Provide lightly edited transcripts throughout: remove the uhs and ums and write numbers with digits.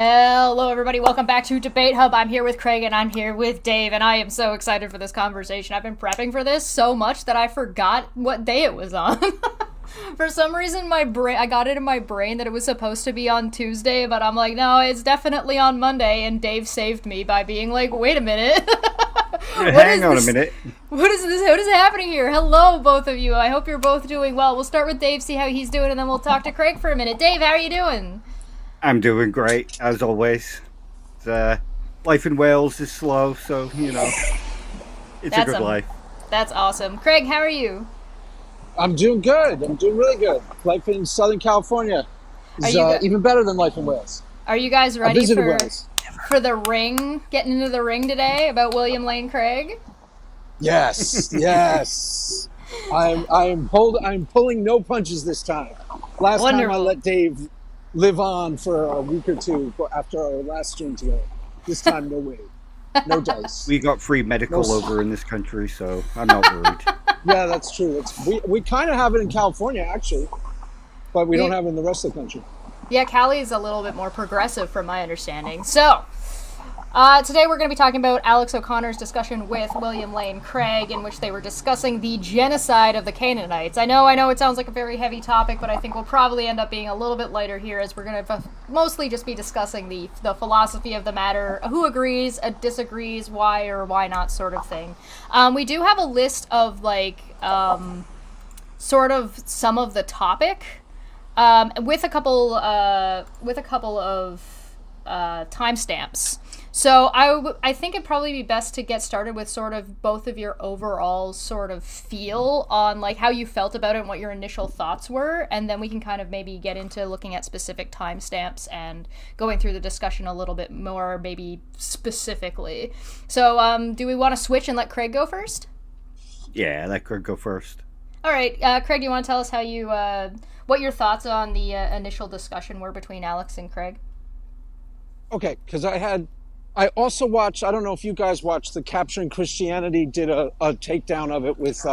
Hello, everybody. Welcome back to Debate Hub. I'm here with Craig and I'm here with Dave, and I am so excited for this conversation. I've been prepping for this so much that I forgot what day it was on. For some reason, I got it in my brain that it was supposed to be on Tuesday, but I'm like, no, it's definitely on Monday, and Dave saved me by being like, wait a minute. Hang on a minute. What is this? What is happening here? Hello, both of you. I hope you're both doing well. We'll start with Dave, see how he's doing, and then we'll talk to Craig for a minute. Dave, how are you doing? I'm doing great, as always. Life in Wales is slow, so, it's a good life. That's awesome. Craig, how are you? I'm doing good. I'm doing really good. Life in Southern California is even better than life in Wales. Are you guys I ready visited Wales. for the ring? Getting into the ring today about William Lane Craig? Yes, yes. I'm pulling no punches this time. Last Wonderful. time I let Dave live on for a week or two after our last stream together. This time, no way. No dice. We got free medical over in this country, so I'm not worried. Yeah, that's true. We kind of have it in California, actually, but we don't have it in the rest of the country. Yeah, Cali is a little bit more progressive from my understanding. So, today we're going to be talking about Alex O'Connor's discussion with William Lane Craig, in which they were discussing the genocide of the Canaanites. I know it sounds like a very heavy topic, but I think we'll probably end up being a little bit lighter here, as we're going to mostly just be discussing the philosophy of the matter, who agrees, disagrees, why or why not sort of thing. We do have a list of, sort of some of the topic, with a couple of timestamps. So I think it'd probably be best to get started with sort of both of your overall sort of feel on like how you felt about it and what your initial thoughts were, and then we can kind of maybe get into looking at specific timestamps and going through the discussion a little bit more, maybe specifically. So do we want to switch and let Craig go first? Yeah, let Craig go first. All right, Craig, do you want to tell us how you what your thoughts on the initial discussion were between Alex and Craig? Okay, because I also watched, I don't know if you guys watched, the Capturing Christianity did a takedown of it with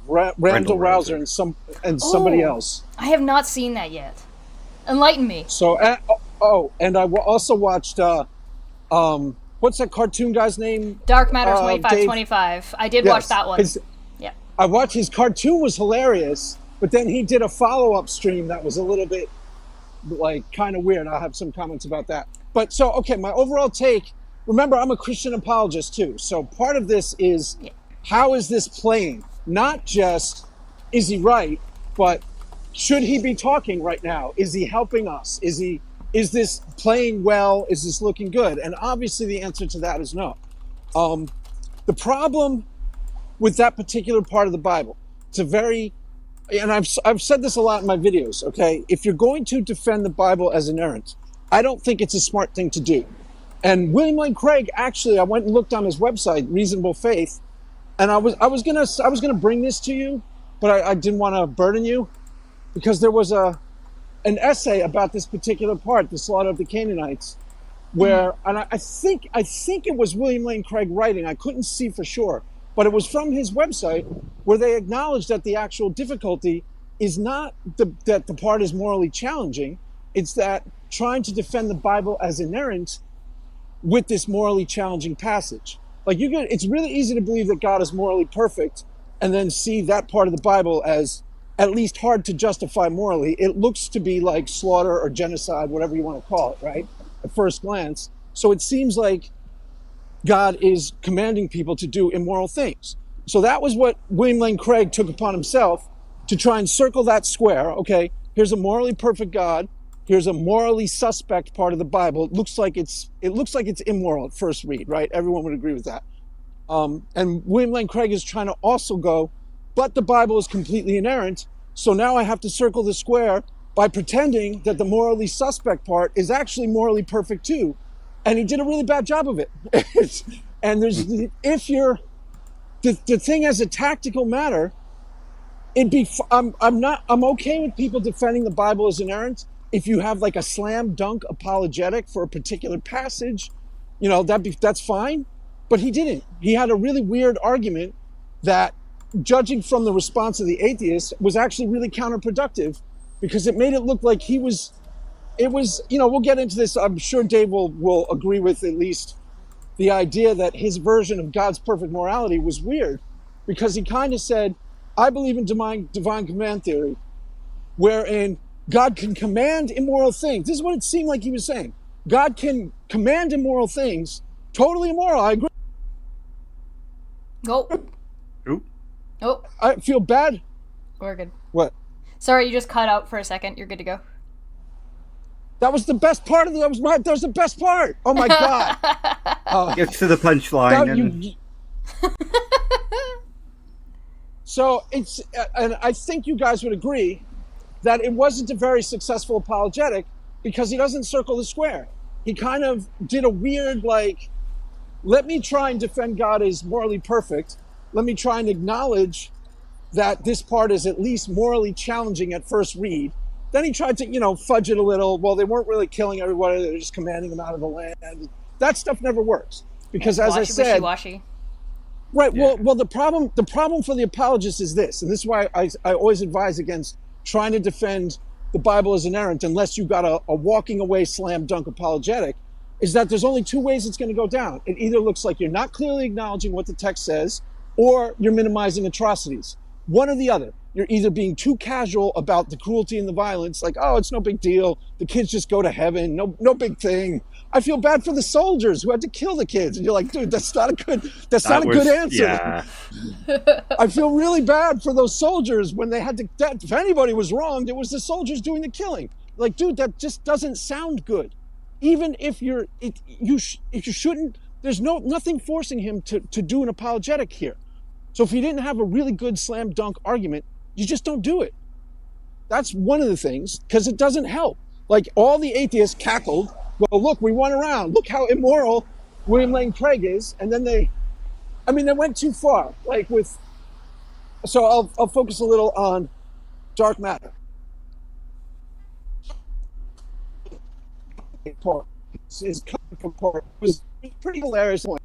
Randall Rouser and somebody else. I have not seen that yet. Enlighten me. So, and I also watched, what's that cartoon guy's name? Dark Matter 2525. I did watch that one. Yeah. I watched, his cartoon was hilarious, but then he did a follow-up stream that was a little bit kind of weird. I'll have some comments about that. But so, okay, my overall take, remember, I'm a Christian apologist too. So part of this is, how is this playing? Not just, is he right, but should he be talking right now? Is he helping us? Is this playing well? Is this looking good? And obviously the answer to that is no. The problem with that particular part of the Bible, and I've said this a lot in my videos, okay? If you're going to defend the Bible as inerrant, I don't think it's a smart thing to do. And William Lane Craig, actually, I went and looked on his website, Reasonable Faith, and I was gonna bring this to you, but I didn't want to burden you, because there was an essay about this particular part, the slaughter of the Canaanites, where, and I think it was William Lane Craig writing, I couldn't see for sure, but it was from his website, where they acknowledged that the actual difficulty is not that the part is morally challenging, it's that trying to defend the Bible as inerrant with this morally challenging passage. It's really easy to believe that God is morally perfect and then see that part of the Bible as at least hard to justify morally. It looks to be like slaughter or genocide, whatever you want to call it, right? At first glance. So it seems like God is commanding people to do immoral things. So that was what William Lane Craig took upon himself, to try and circle that square. Okay, here's a morally perfect God. Here's a morally suspect part of the Bible. It looks like it's immoral at first read, right? Everyone would agree with that. And William Lane Craig is trying to also go, but the Bible is completely inerrant. So now I have to circle the square by pretending that the morally suspect part is actually morally perfect too. And he did a really bad job of it. And the thing as a tactical matter, I'm okay with people defending the Bible as inerrant if you have like a slam dunk apologetic for a particular passage, that's fine. But he didn't. He had a really weird argument that, judging from the response of the atheist, was actually really counterproductive, because it made it look like he was it was, we'll get into this. I'm sure Dave will agree with at least the idea that his version of God's perfect morality was weird, because he kind of said, I believe in divine command theory, wherein God can command immoral things. This is what it seemed like he was saying. God can command immoral things, totally immoral. I agree. Nope. Oop. Nope. I feel bad. We're good. What? Sorry, you just cut out for a second. You're good to go. That was the best part of that was the best part. Oh my God. Gets to the punchline. So it's, and I think you guys would agree that it wasn't a very successful apologetic, because he doesn't circle the square. He kind of did a weird, like, let me try and defend God as morally perfect. Let me try and acknowledge that this part is at least morally challenging at first read. Then he tried to, fudge it a little. Well, they weren't really killing everybody. They were just commanding them out of the land. That stuff never works. Because as I said... Wishy-washy. Right. Yeah. Well, the problem for the apologist is this, and this is why I always advise against trying to defend the Bible as inerrant unless you've got a walking away slam dunk apologetic, is that there's only two ways it's going to go down. It either looks like you're not clearly acknowledging what the text says, or you're minimizing atrocities. One or the other. You're either being too casual about the cruelty and the violence, like, oh, it's no big deal. The kids just go to heaven. No big thing. I feel bad for the soldiers who had to kill the kids. And you're like, dude, that's not a good answer. Yeah. I feel really bad for those soldiers when they had to, if anybody was wronged, it was the soldiers doing the killing. Like, dude, that just doesn't sound good. Even if you shouldn't, there's nothing forcing him to do an apologetic here. So if you didn't have a really good slam dunk argument, you just don't do it. That's one of the things, because it doesn't help. Like, all the atheists cackled, well, look, we won around. Look how immoral William Lane Craig is. And then they went too far. So I'll focus a little on dark matter. His part was pretty hilarious point,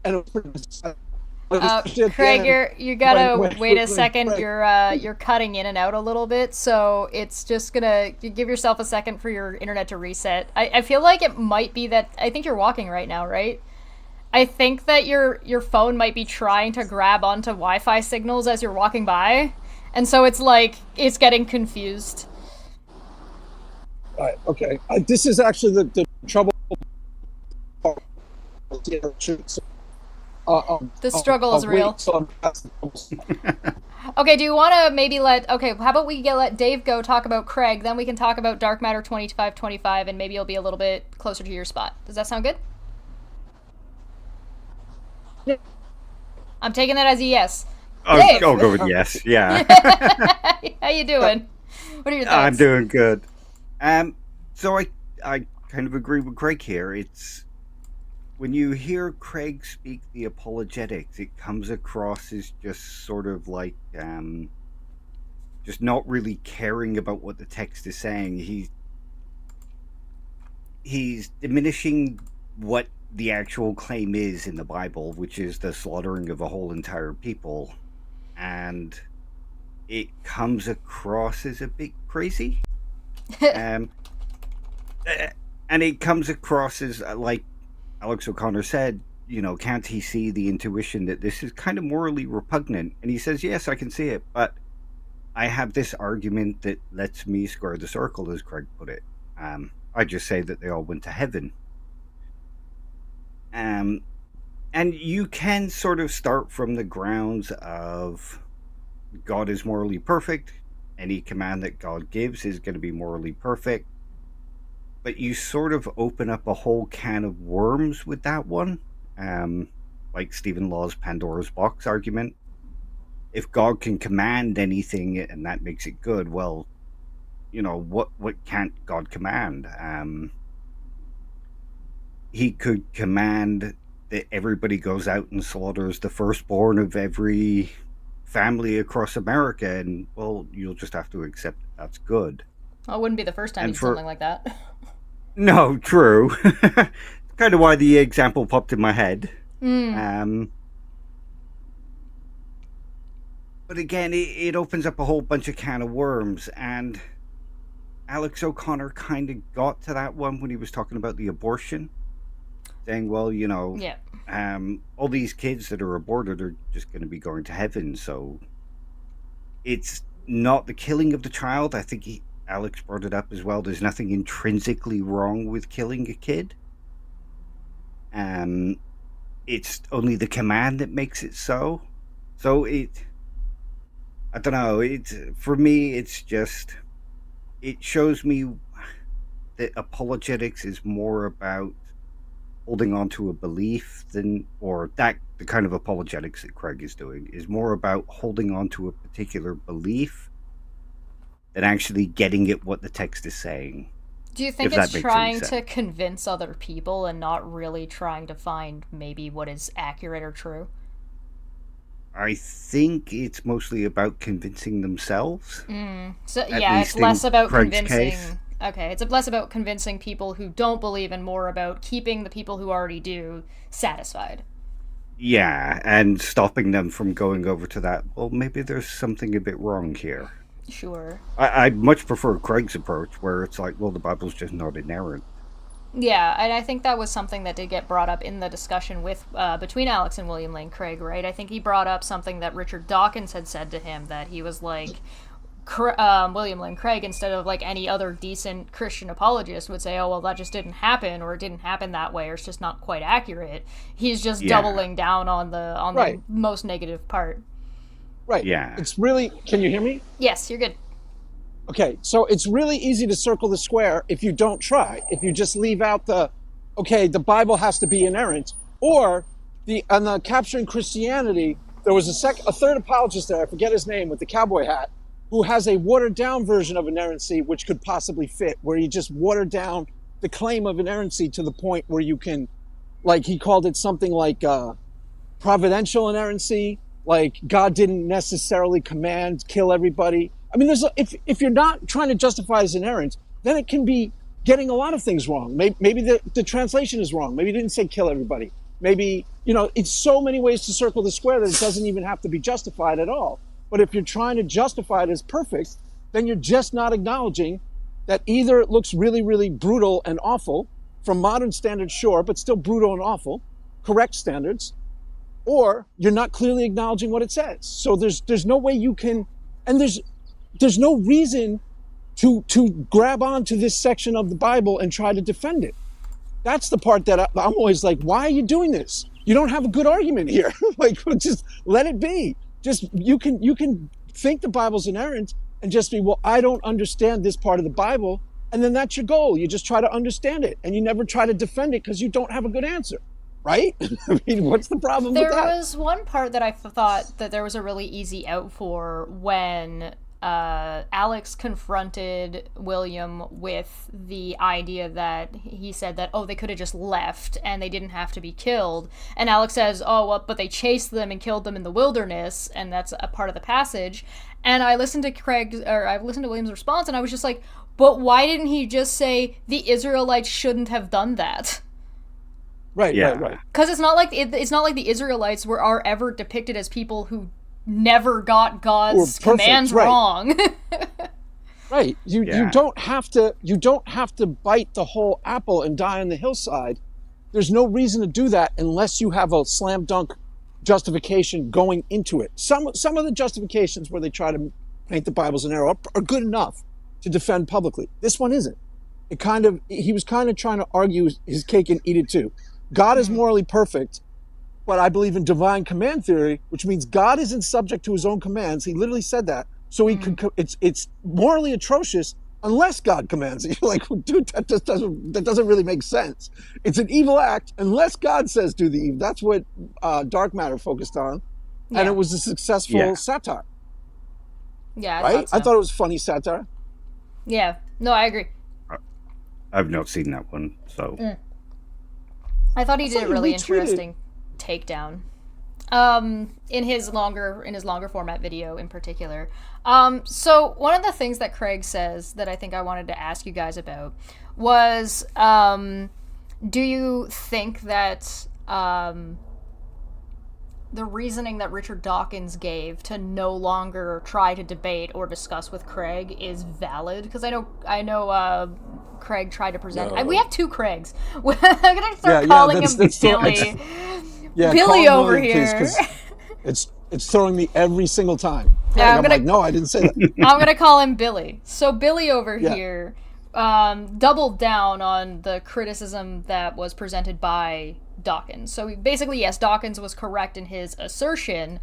and it was pretty. Craig, you gotta wait a second. You're cutting in and out a little bit, so it's just gonna give yourself a second for your internet to reset. I feel like it might be that, I think you're walking right now, right? I think that your phone might be trying to grab onto Wi-Fi signals as you're walking by, and so it's like it's getting confused. All right, okay. This is actually the trouble part. The struggle is real. Okay, do you want to maybe how about we let Dave go talk about Craig, then we can talk about Dark Matter 2525, and maybe you'll be a little bit closer to your spot. Does that sound good? Yeah. I'm taking that as a yes. I'll go with yes, yeah. How you doing? What are your thoughts? I'm doing good. So I kind of agree with Craig here. It's, when you hear Craig speak the apologetics, it comes across as just sort of like, just not really caring about what the text is saying. He's diminishing what the actual claim is in the Bible, which is the slaughtering of a whole entire people. And it comes across as a bit crazy. And it comes across as, like Alex O'Connor said, can't he see the intuition that this is kind of morally repugnant? And he says, yes, I can see it, but I have this argument that lets me square the circle, as Craig put it. I just say that they all went to heaven. And you can sort of start from the grounds of God is morally perfect. Any command that God gives is going to be morally perfect. But you sort of open up a whole can of worms with that one. Like Stephen Law's Pandora's Box argument. If God can command anything and that makes it good, well, what can't God command? He could command that everybody goes out and slaughters the firstborn of every family across America, and, well, you'll just have to accept that's good. Well, it wouldn't be the first time you did something like that. No, true. Kind of why the example popped in my head. But again, it opens up a whole bunch of can of worms, and Alex O'Connor kind of got to that one when he was talking about the abortion, saying, well, Yeah. all these kids that are aborted are just going to be going to heaven. So it's not the killing of the child. I think Alex brought it up as well. There's nothing intrinsically wrong with killing a kid. It's only the command that makes it so. So I don't know. For me, it's just, it shows me that apologetics is more about holding on to a belief the kind of apologetics that Craig is doing is more about holding on to a particular belief than actually getting at what the text is saying. Do you think it's trying to convince other people and not really trying to find maybe what is accurate or true? I think it's mostly about convincing themselves. So yeah, it's less about convincing. Case. Okay, it's less about convincing people who don't believe and more about keeping the people who already do satisfied. Yeah, and stopping them from going over to that, well, maybe there's something a bit wrong here. Sure. I much prefer Craig's approach, where it's like, well, the Bible's just not inerrant. Yeah, and I think that was something that did get brought up in the discussion with between Alex and William Lane Craig, right? I think he brought up something that Richard Dawkins had said to him, that he was like, William Lane Craig, instead of like any other decent Christian apologist, would say, oh, well, that just didn't happen, or it didn't happen that way, or it's just not quite accurate. He's just doubling down on the most negative part. Right. Yeah. It's really, can you hear me? Yes, you're good. Okay, so it's really easy to circle the square if you don't try. If you just leave out the Bible has to be inerrant, or on the Capturing Christianity, there was a third apologist there, I forget his name, with the cowboy hat, who has a watered down version of inerrancy which could possibly fit, where he just watered down the claim of inerrancy to the point where you can, like, he called it something like providential inerrancy, like God didn't necessarily command kill everybody. I mean, if you're not trying to justify as inerrant, then it can be getting a lot of things wrong. Maybe the translation is wrong. Maybe it didn't say kill everybody. Maybe, it's so many ways to circle the square that it doesn't even have to be justified at all. But if you're trying to justify it as perfect, then you're just not acknowledging that either it looks really, really brutal and awful, from modern standards, sure, but still brutal and awful, correct standards, or you're not clearly acknowledging what it says. So there's no way you can, and there's no reason to grab onto this section of the Bible and try to defend it. That's the part that I'm always like, why are you doing this? You don't have a good argument here. Like, just let it be. Just, you can think the Bible's inerrant and just be, well, I don't understand this part of the Bible. And then that's your goal. You just try to understand it and you never try to defend it because you don't have a good answer. Right? I mean, what's the problem with that? There was one part that I thought that there was a really easy out for when Alex confronted William with the idea that he said that, oh, they could have just left and they didn't have to be killed. And Alex says, oh, well, but they chased them and killed them in the wilderness, and that's a part of the passage. And I listened to William's response, and I was just like, but why didn't he just say the Israelites shouldn't have done that? Right. Because it's not like the Israelites are ever depicted as people who never got God's commands wrong. Right. You don't have to bite the whole apple and die on the hillside. There's no reason to do that unless you have a slam dunk justification going into it. Some of the justifications where they try to paint the Bible as an error are good enough to defend publicly. This one isn't. He was kind of trying to argue his cake and eat it too. God is morally perfect, but I believe in divine command theory, which means God isn't subject to his own commands. He literally said that. So it's morally atrocious unless God commands it. You're like, dude, that doesn't really make sense. It's an evil act unless God says do the evil. That's what Dark Matter focused on, and it was a successful satire. Yeah, right. I thought it was funny satire. Yeah, no, I agree. I've not seen that one, so. I thought he did a really interesting takedown in his longer format video in particular. So one of the things that Craig says that I think I wanted to ask you guys about was, do you think that the reasoning that Richard Dawkins gave to no longer try to debate or discuss with Craig is valid, because I know Craig tried to present. No. We have two Craigs. I'm gonna start calling him Billy. Billy over William, here. Please, it's throwing me every single time. Yeah, I'm like, no, I didn't say that. I'm gonna call him Billy. So Billy over here doubled down on the criticism that was presented by Dawkins. So basically, yes, Dawkins was correct in his assertion,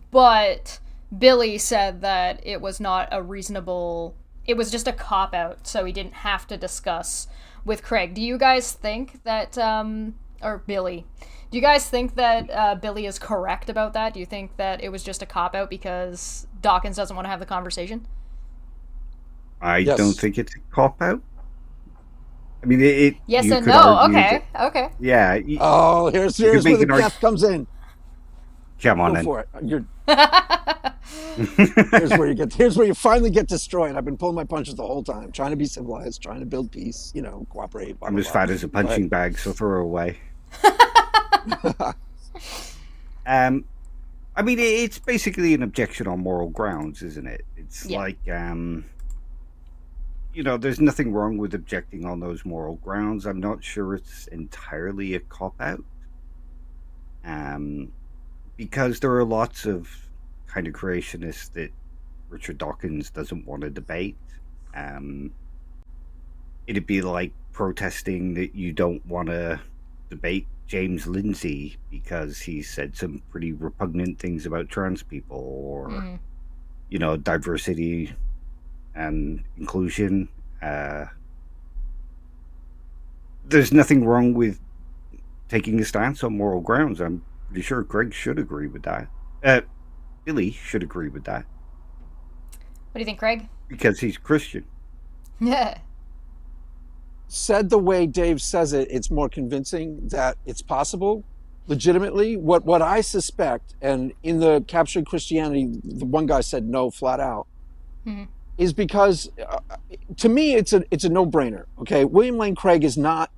but Billy said that it was not a reasonable, it was just a cop-out, so he didn't have to discuss with Craig. Do you guys think that, or Billy, do you guys think that Billy is correct about that? Do you think that it was just a cop-out because Dawkins doesn't want to have the conversation? I don't think it's a cop-out. I mean, it. Yes and no. Okay. Yeah. Here's where the death comes in. Come on, Go for it. Here's where you finally get destroyed. I've been pulling my punches the whole time, trying to be civilized, trying to build peace. Cooperate. I'm as fat as a punching bag, so throw her away. I mean, it's basically an objection on moral grounds, isn't it? It's like, there's nothing wrong with objecting on those moral grounds. I'm not sure it's entirely a cop-out. Because there are lots of kind of creationists that Richard Dawkins doesn't want to debate. It'd be like protesting that you don't want to debate James Lindsay because he said some pretty repugnant things about trans people or, diversity and inclusion. There's nothing wrong with taking a stance on moral grounds. I'm pretty sure Greg should agree with that. Billy should agree with that. What do you think, Craig? Because he's Christian. Yeah. Said the way Dave says it, it's more convincing that it's possible. Legitimately, what I suspect, and in the Captured Christianity, the one guy said no flat out, is because to me it's a no-brainer. Okay, William Lane Craig he's not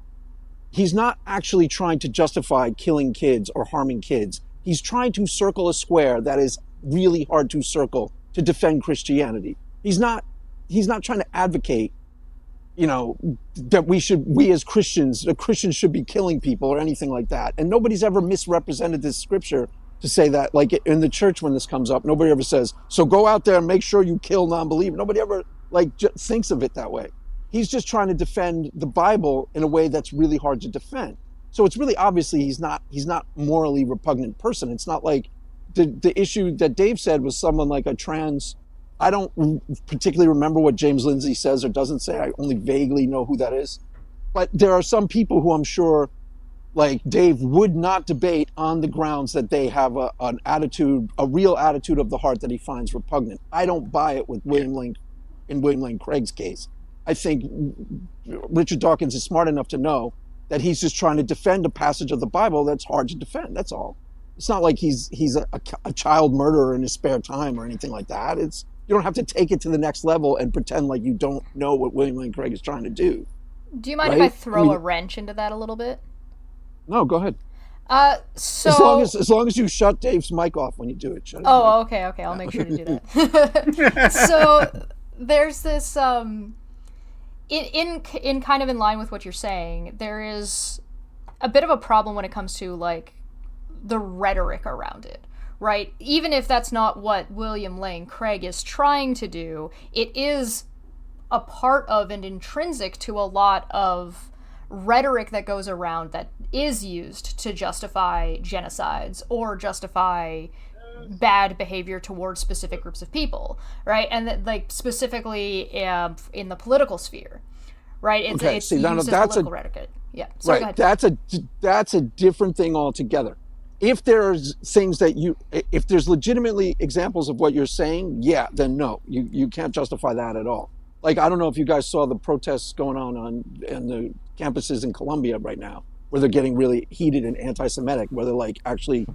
actually trying to justify killing kids or harming kids. He's trying to circle a square that is really hard to circle to defend Christianity. He's not trying to advocate, that we as Christians, the Christians should be killing people or anything like that. And nobody's ever misrepresented this scripture to say that, like in the church when this comes up, nobody ever says, so go out there and make sure you kill non-believers. Nobody ever thinks of it that way. He's just trying to defend the Bible in a way that's really hard to defend. So it's really obviously he's not morally repugnant person. It's not like the issue that Dave said was someone like a trans. I don't particularly remember what James Lindsay says or doesn't say. I only vaguely know who that is. But there are some people who I'm sure, like Dave, would not debate on the grounds that they have an attitude, a real attitude of the heart that he finds repugnant. I don't buy it with William Lane Craig's case. I think Richard Dawkins is smart enough to know that he's just trying to defend a passage of the Bible that's hard to defend. That's all. It's not like he's a child murderer in his spare time or anything like that. You don't have to take it to the next level and pretend like you don't know what William Lane Craig is trying to do. Do you mind if I throw a wrench into that a little bit? No, go ahead. So as long as you shut Dave's mic off when you do it. Okay. I'll make sure to do that. So there's this in kind of in line with what you're saying, there is a bit of a problem when it comes to like the rhetoric around it, right? Even if that's not what William Lane Craig is trying to do, it is a part of and intrinsic to a lot of rhetoric that goes around that is used to justify genocides or justify bad behavior towards specific groups of people, right? And that, like, specifically in the political sphere, right? It's used as political rhetoric. Yeah. So right. That's a different thing altogether. If there's things if there's legitimately examples of what you're saying, yeah, then no, you can't justify that at all. Like, I don't know if you guys saw the protests going on in the campuses in Colombia right now, where they're getting really heated and anti-Semitic, where they're like actually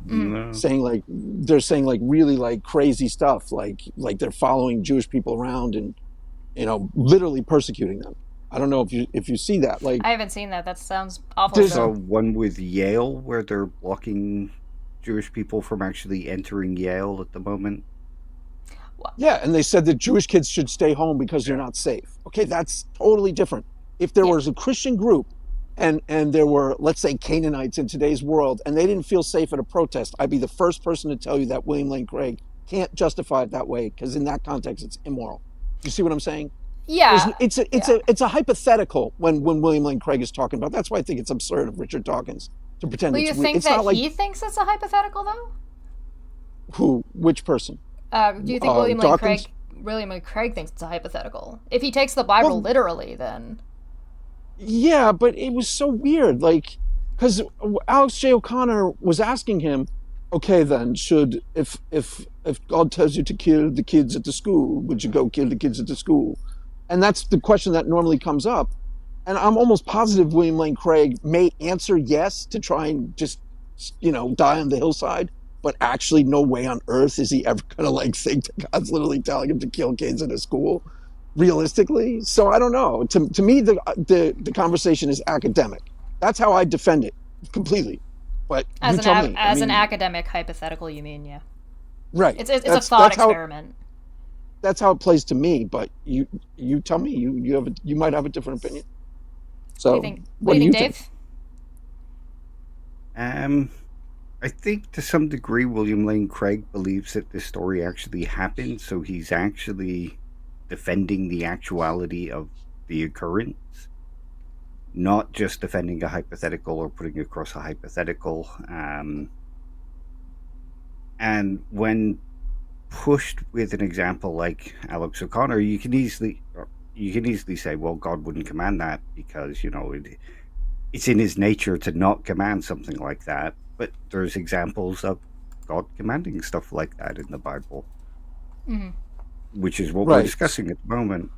saying like really like crazy stuff, like they're following Jewish people around and, literally persecuting them. I don't know if you see that. Like, I haven't seen that. That sounds awful. There's one with Yale where they're blocking Jewish people from actually entering Yale at the moment. Yeah, and they said that Jewish kids should stay home because they're not safe. Okay, that's totally different. If there was a Christian group and there were, let's say, Canaanites in today's world, and they didn't feel safe at a protest, I'd be the first person to tell you that William Lane Craig can't justify it that way, because in that context, it's immoral. You see what I'm saying? Yeah. It's a hypothetical when William Lane Craig is talking about. That's why I think it's absurd of Richard Dawkins to pretend Do you it's think it's that not like he thinks it's a hypothetical, though? which person? Do you think Dawkins? William Lane Craig thinks it's a hypothetical? If he takes the Bible literally, then... Yeah, but it was so weird, like, because Alex J. O'Connor was asking him, okay, then, if God tells you to kill the kids at the school, would you go kill the kids at the school? And that's the question that normally comes up. And I'm almost positive William Lane Craig may answer yes to try and just, die on the hillside, but actually no way on earth is he ever going to think that God's literally telling him to kill kids at a school, realistically. So I don't know. To me, the conversation is academic. That's how I defend it completely. But as an academic hypothetical, you mean? Yeah. Right. It's a thought experiment. That's how it plays to me. But you tell me, you might have a different opinion. So what do you think, Dave? I think to some degree William Lane Craig believes that this story actually happened, so he's actually defending the actuality of the occurrence, not just defending a hypothetical or putting across a hypothetical. And when pushed with an example like Alex O'Connor, you can easily say, well, God wouldn't command that because, it's in his nature to not command something like that. But there's examples of God commanding stuff like that in the Bible, which is what we're discussing at the moment.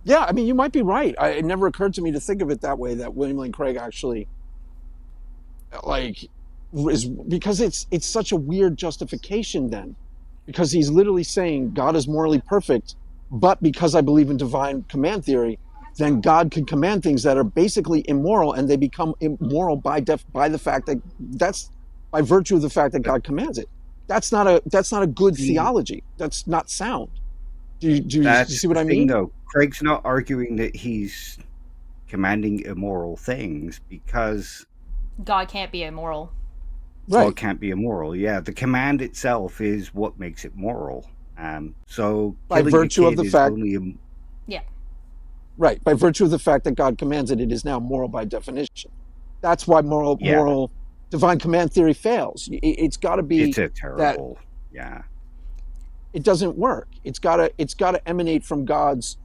Yeah, I mean, you might be right. It never occurred to me to think of it that way, that William Lane Craig actually, because it's such a weird justification then, because he's literally saying God is morally perfect, but because I believe in divine command theory, then God can command things that are basically immoral, and they become immoral by the fact that that's by virtue of the fact that God commands it. That's not a good theology. That's not sound. Do you see what I mean? No, Craig's not arguing that he's commanding immoral things because God can't be immoral. Right. God can't be immoral. Yeah, the command itself is what makes it moral. So by virtue of the fact, yeah. Right, by virtue of the fact that God commands it, it is now moral by definition. That's why moral divine command theory fails. It's got to be. It's a terrible. Yeah. It doesn't work. It's got to emanate from God's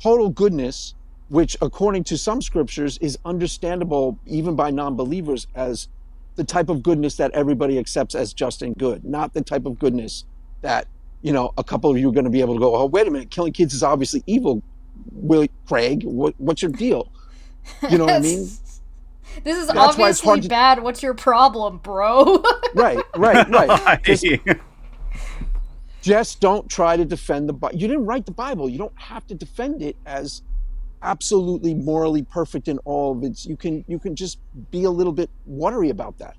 total goodness, which, according to some scriptures, is understandable even by non-believers as the type of goodness that everybody accepts as just and good, not the type of goodness that a couple of you are going to be able to go, oh, wait a minute, killing kids is obviously evil. Craig, what's your deal? You know what I mean? This is obviously bad. What's your problem, bro? Right. Just don't try to defend the Bible. You didn't write the Bible. You don't have to defend it as absolutely morally perfect in all of its. You can just be a little bit watery about that.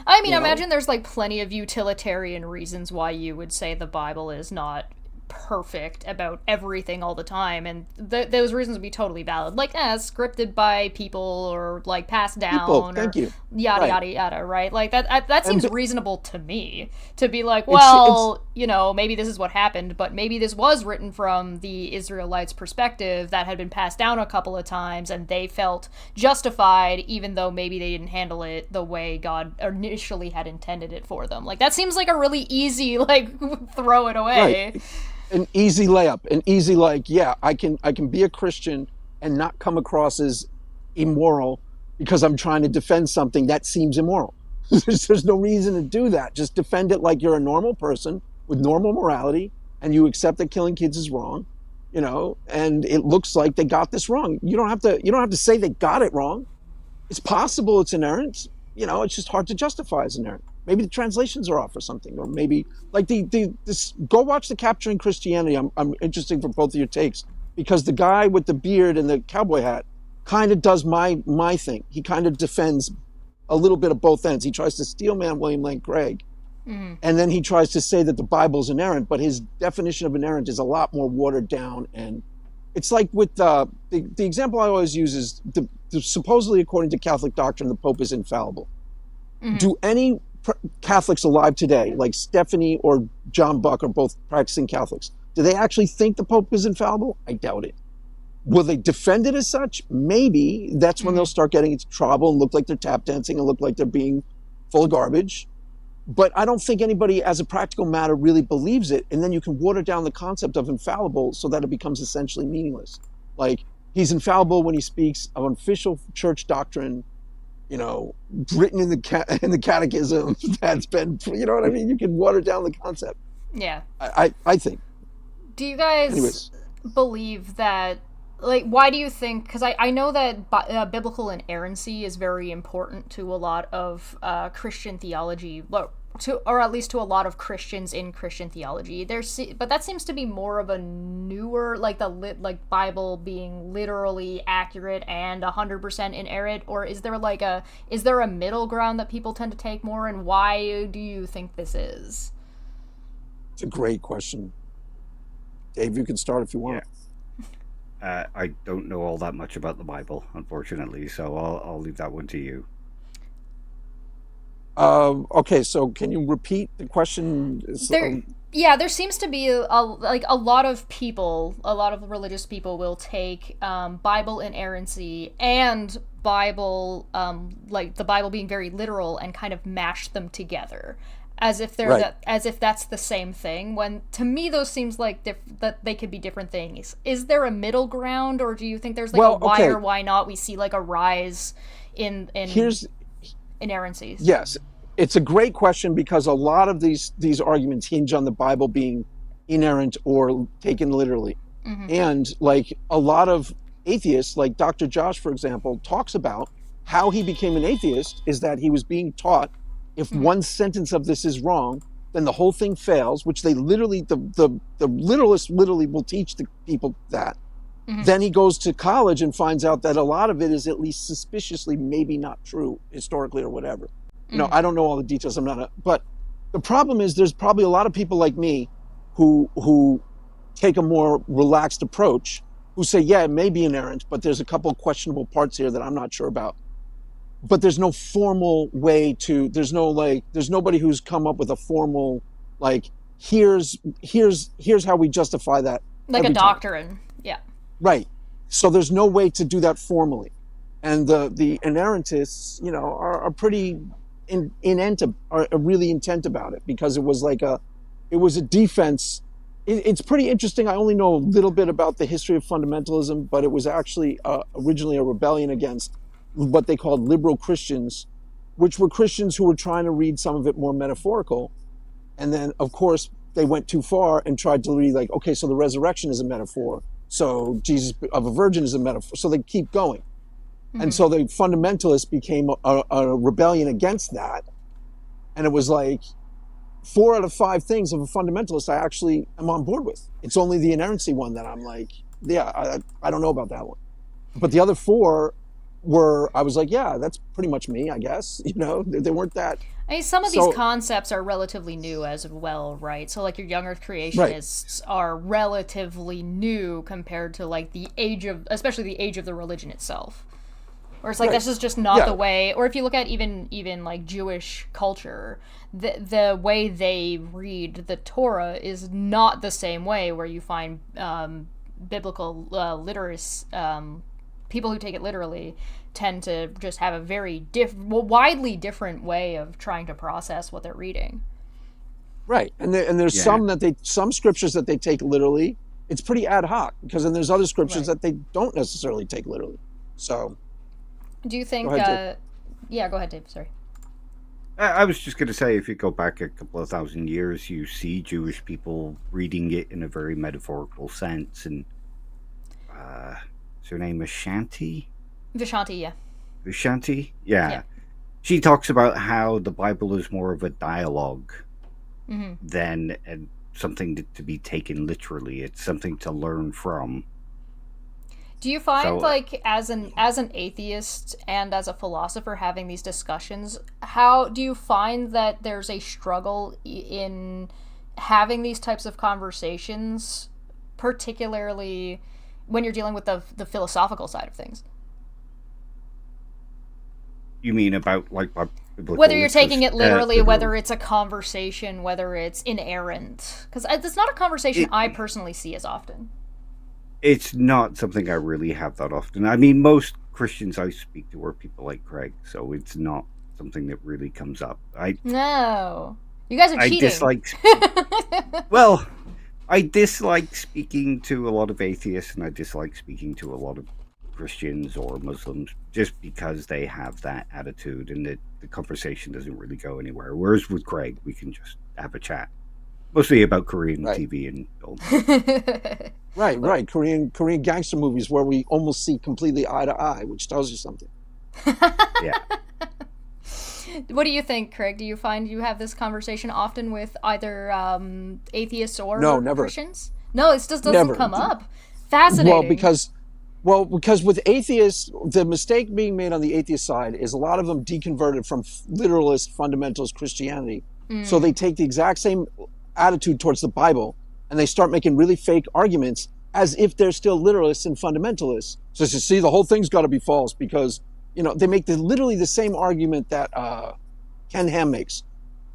I mean, imagine there's plenty of utilitarian reasons why you would say the Bible is not perfect about everything all the time, and those reasons would be totally valid, scripted by people or passed down yada yada, right? That seems reasonable to me, to be maybe this is what happened, but maybe this was written from the Israelites' perspective that had been passed down a couple of times and they felt justified even though maybe they didn't handle it the way God initially had intended it for them. That seems like a really easy throw it away. Right. An easy layup, I can be a Christian and not come across as immoral because I'm trying to defend something that seems immoral. There's no reason to do that. Just defend it like you're a normal person with normal morality and you accept that killing kids is wrong, and it looks like they got this wrong. You don't have to say they got it wrong. It's possible it's inerrant. It's just hard to justify as inerrant. Maybe the translations are off or something, or maybe this. Go watch the Capturing Christianity. I'm interested for both of your takes, because the guy with the beard and the cowboy hat kind of does my thing. He kind of defends a little bit of both ends. He tries to steel man William Lane Craig, and then he tries to say that the Bible's inerrant, but his definition of inerrant is a lot more watered down. And it's like with the example I always use is supposedly, according to Catholic doctrine, the Pope is infallible. Do any Catholics alive today, like Stephanie or John Buck, are both practicing Catholics, do they actually think the Pope is infallible? I doubt it. Will they defend it as such? Maybe. That's when they'll start getting into trouble and look like they're tap dancing and look like they're being full of garbage. But I don't think anybody, as a practical matter, really believes it. And then you can water down the concept of infallible so that it becomes essentially meaningless. Like, he's infallible when he speaks of an official church doctrine, written in the catechism that's been, you know what I mean? You can water down the concept. Yeah. I think. Do you guys believe that, like, why do you think, because I know that biblical inerrancy is very important to a lot of Christian theology, or at least to a lot of Christians in Christian theology. But that seems to be more of a newer, like Bible being literally accurate and 100% inerrant, or is there a middle ground that people tend to take more, and why do you think this is? It's a great question. Dave, you can start if you want. Yeah. I don't know all that much about the Bible, unfortunately, so I'll leave that one to you. Okay, so can you repeat the question? There seems to be a lot of religious people will take Bible inerrancy and Bible, like the Bible being very literal, and kind of mash them together as if as if that's the same thing, when to me those seems like that they could be different things. Is there a middle ground, or do you think there's why or why not we see like a rise in inerrancies? Yes, it's a great question, because a lot of these arguments hinge on the Bible being inerrant or taken literally. And like a lot of atheists, like Dr. Josh, for example, talks about how he became an atheist is that he was being taught if one sentence of this is wrong, then the whole thing fails, which they literally, the literalists literally will teach the people that. Then he goes to college and finds out that a lot of it is at least suspiciously maybe not true historically or whatever. I don't know all the details. But the problem is there's probably a lot of people like me who take a more relaxed approach, who say, yeah, it may be inerrant, but there's a couple of questionable parts here that I'm not sure about. But there's no formal way there's nobody who's come up with a formal, like, here's how we justify that. Like a doctrine. Yeah. Right. So there's no way to do that formally. And the inerrantists, are pretty are really intent about it, because it was a defense. It's pretty interesting. I only know a little bit about the history of fundamentalism, but it was actually originally a rebellion against what they called liberal Christians, which were Christians who were trying to read some of it more metaphorical. And then, of course, they went too far and tried to read okay, so the resurrection is a metaphor. So Jesus of a virgin is a metaphor. So they keep going. And so the fundamentalists became a rebellion against that. And it was like 4 out of 5 things of a fundamentalist I actually am on board with. It's only the inerrancy one that I'm like, yeah, I don't know about that one. But the other 4 I was like, yeah, that's pretty much me, I guess. They weren't that. I mean, some of these concepts are relatively new as well, right? So like your young earth creationists are relatively new compared to like especially the age of the religion itself. Or it's like, this is just not the way. Or if you look at even like Jewish culture, the way they read the Torah is not the same way where you find biblical literacy. People who take it literally tend to just have a very widely different way of trying to process what they're reading. Right, and there's some scriptures that they take literally. It's pretty ad hoc, because then there's other scriptures that they don't necessarily take literally. So, do you think? Go ahead, Dave. Sorry. I was just going to say, if you go back a couple of thousand years, you see Jewish people reading it in a very metaphorical sense, and is her name Vishanti? Vishanti, yeah. Vishanti? Yeah. She talks about how the Bible is more of a dialogue than something to be taken literally. It's something to learn from. Do you find, So, like, as an atheist and as a philosopher having these discussions, how do you find that there's a struggle in having these types of conversations, particularly when you're dealing with the philosophical side of things? you mean about like what biblical Whether you're taking it literally, literal- whether it's a conversation, whether it's inerrant. Because it's not a conversation I personally see as often. It's not something I really have that often. I mean, most Christians I speak to are people like Craig, so it's not something that really comes up. No. You guys are I cheating. dislike. Well, I dislike speaking to a lot of atheists, and I dislike speaking to a lot of Christians or Muslims, just because they have that attitude, and the conversation doesn't really go anywhere. Whereas with Craig, we can just have a chat, mostly about Korean TV and film. Right. Korean gangster movies where we almost see completely eye to eye, which tells you something. Yeah. What do you think, Craig? Do you find you have this conversation often with either atheists or No, never. Christians? No, it just doesn't Never. come up. Fascinating. Well, because with atheists, the mistake being made on the atheist side is a lot of them deconverted from literalist fundamentalist Christianity. So they take the exact same attitude towards the Bible, and they start making really fake arguments as if they're still literalists and fundamentalists. So you see, the whole thing's got to be false because, they make literally the same argument that Ken Ham makes.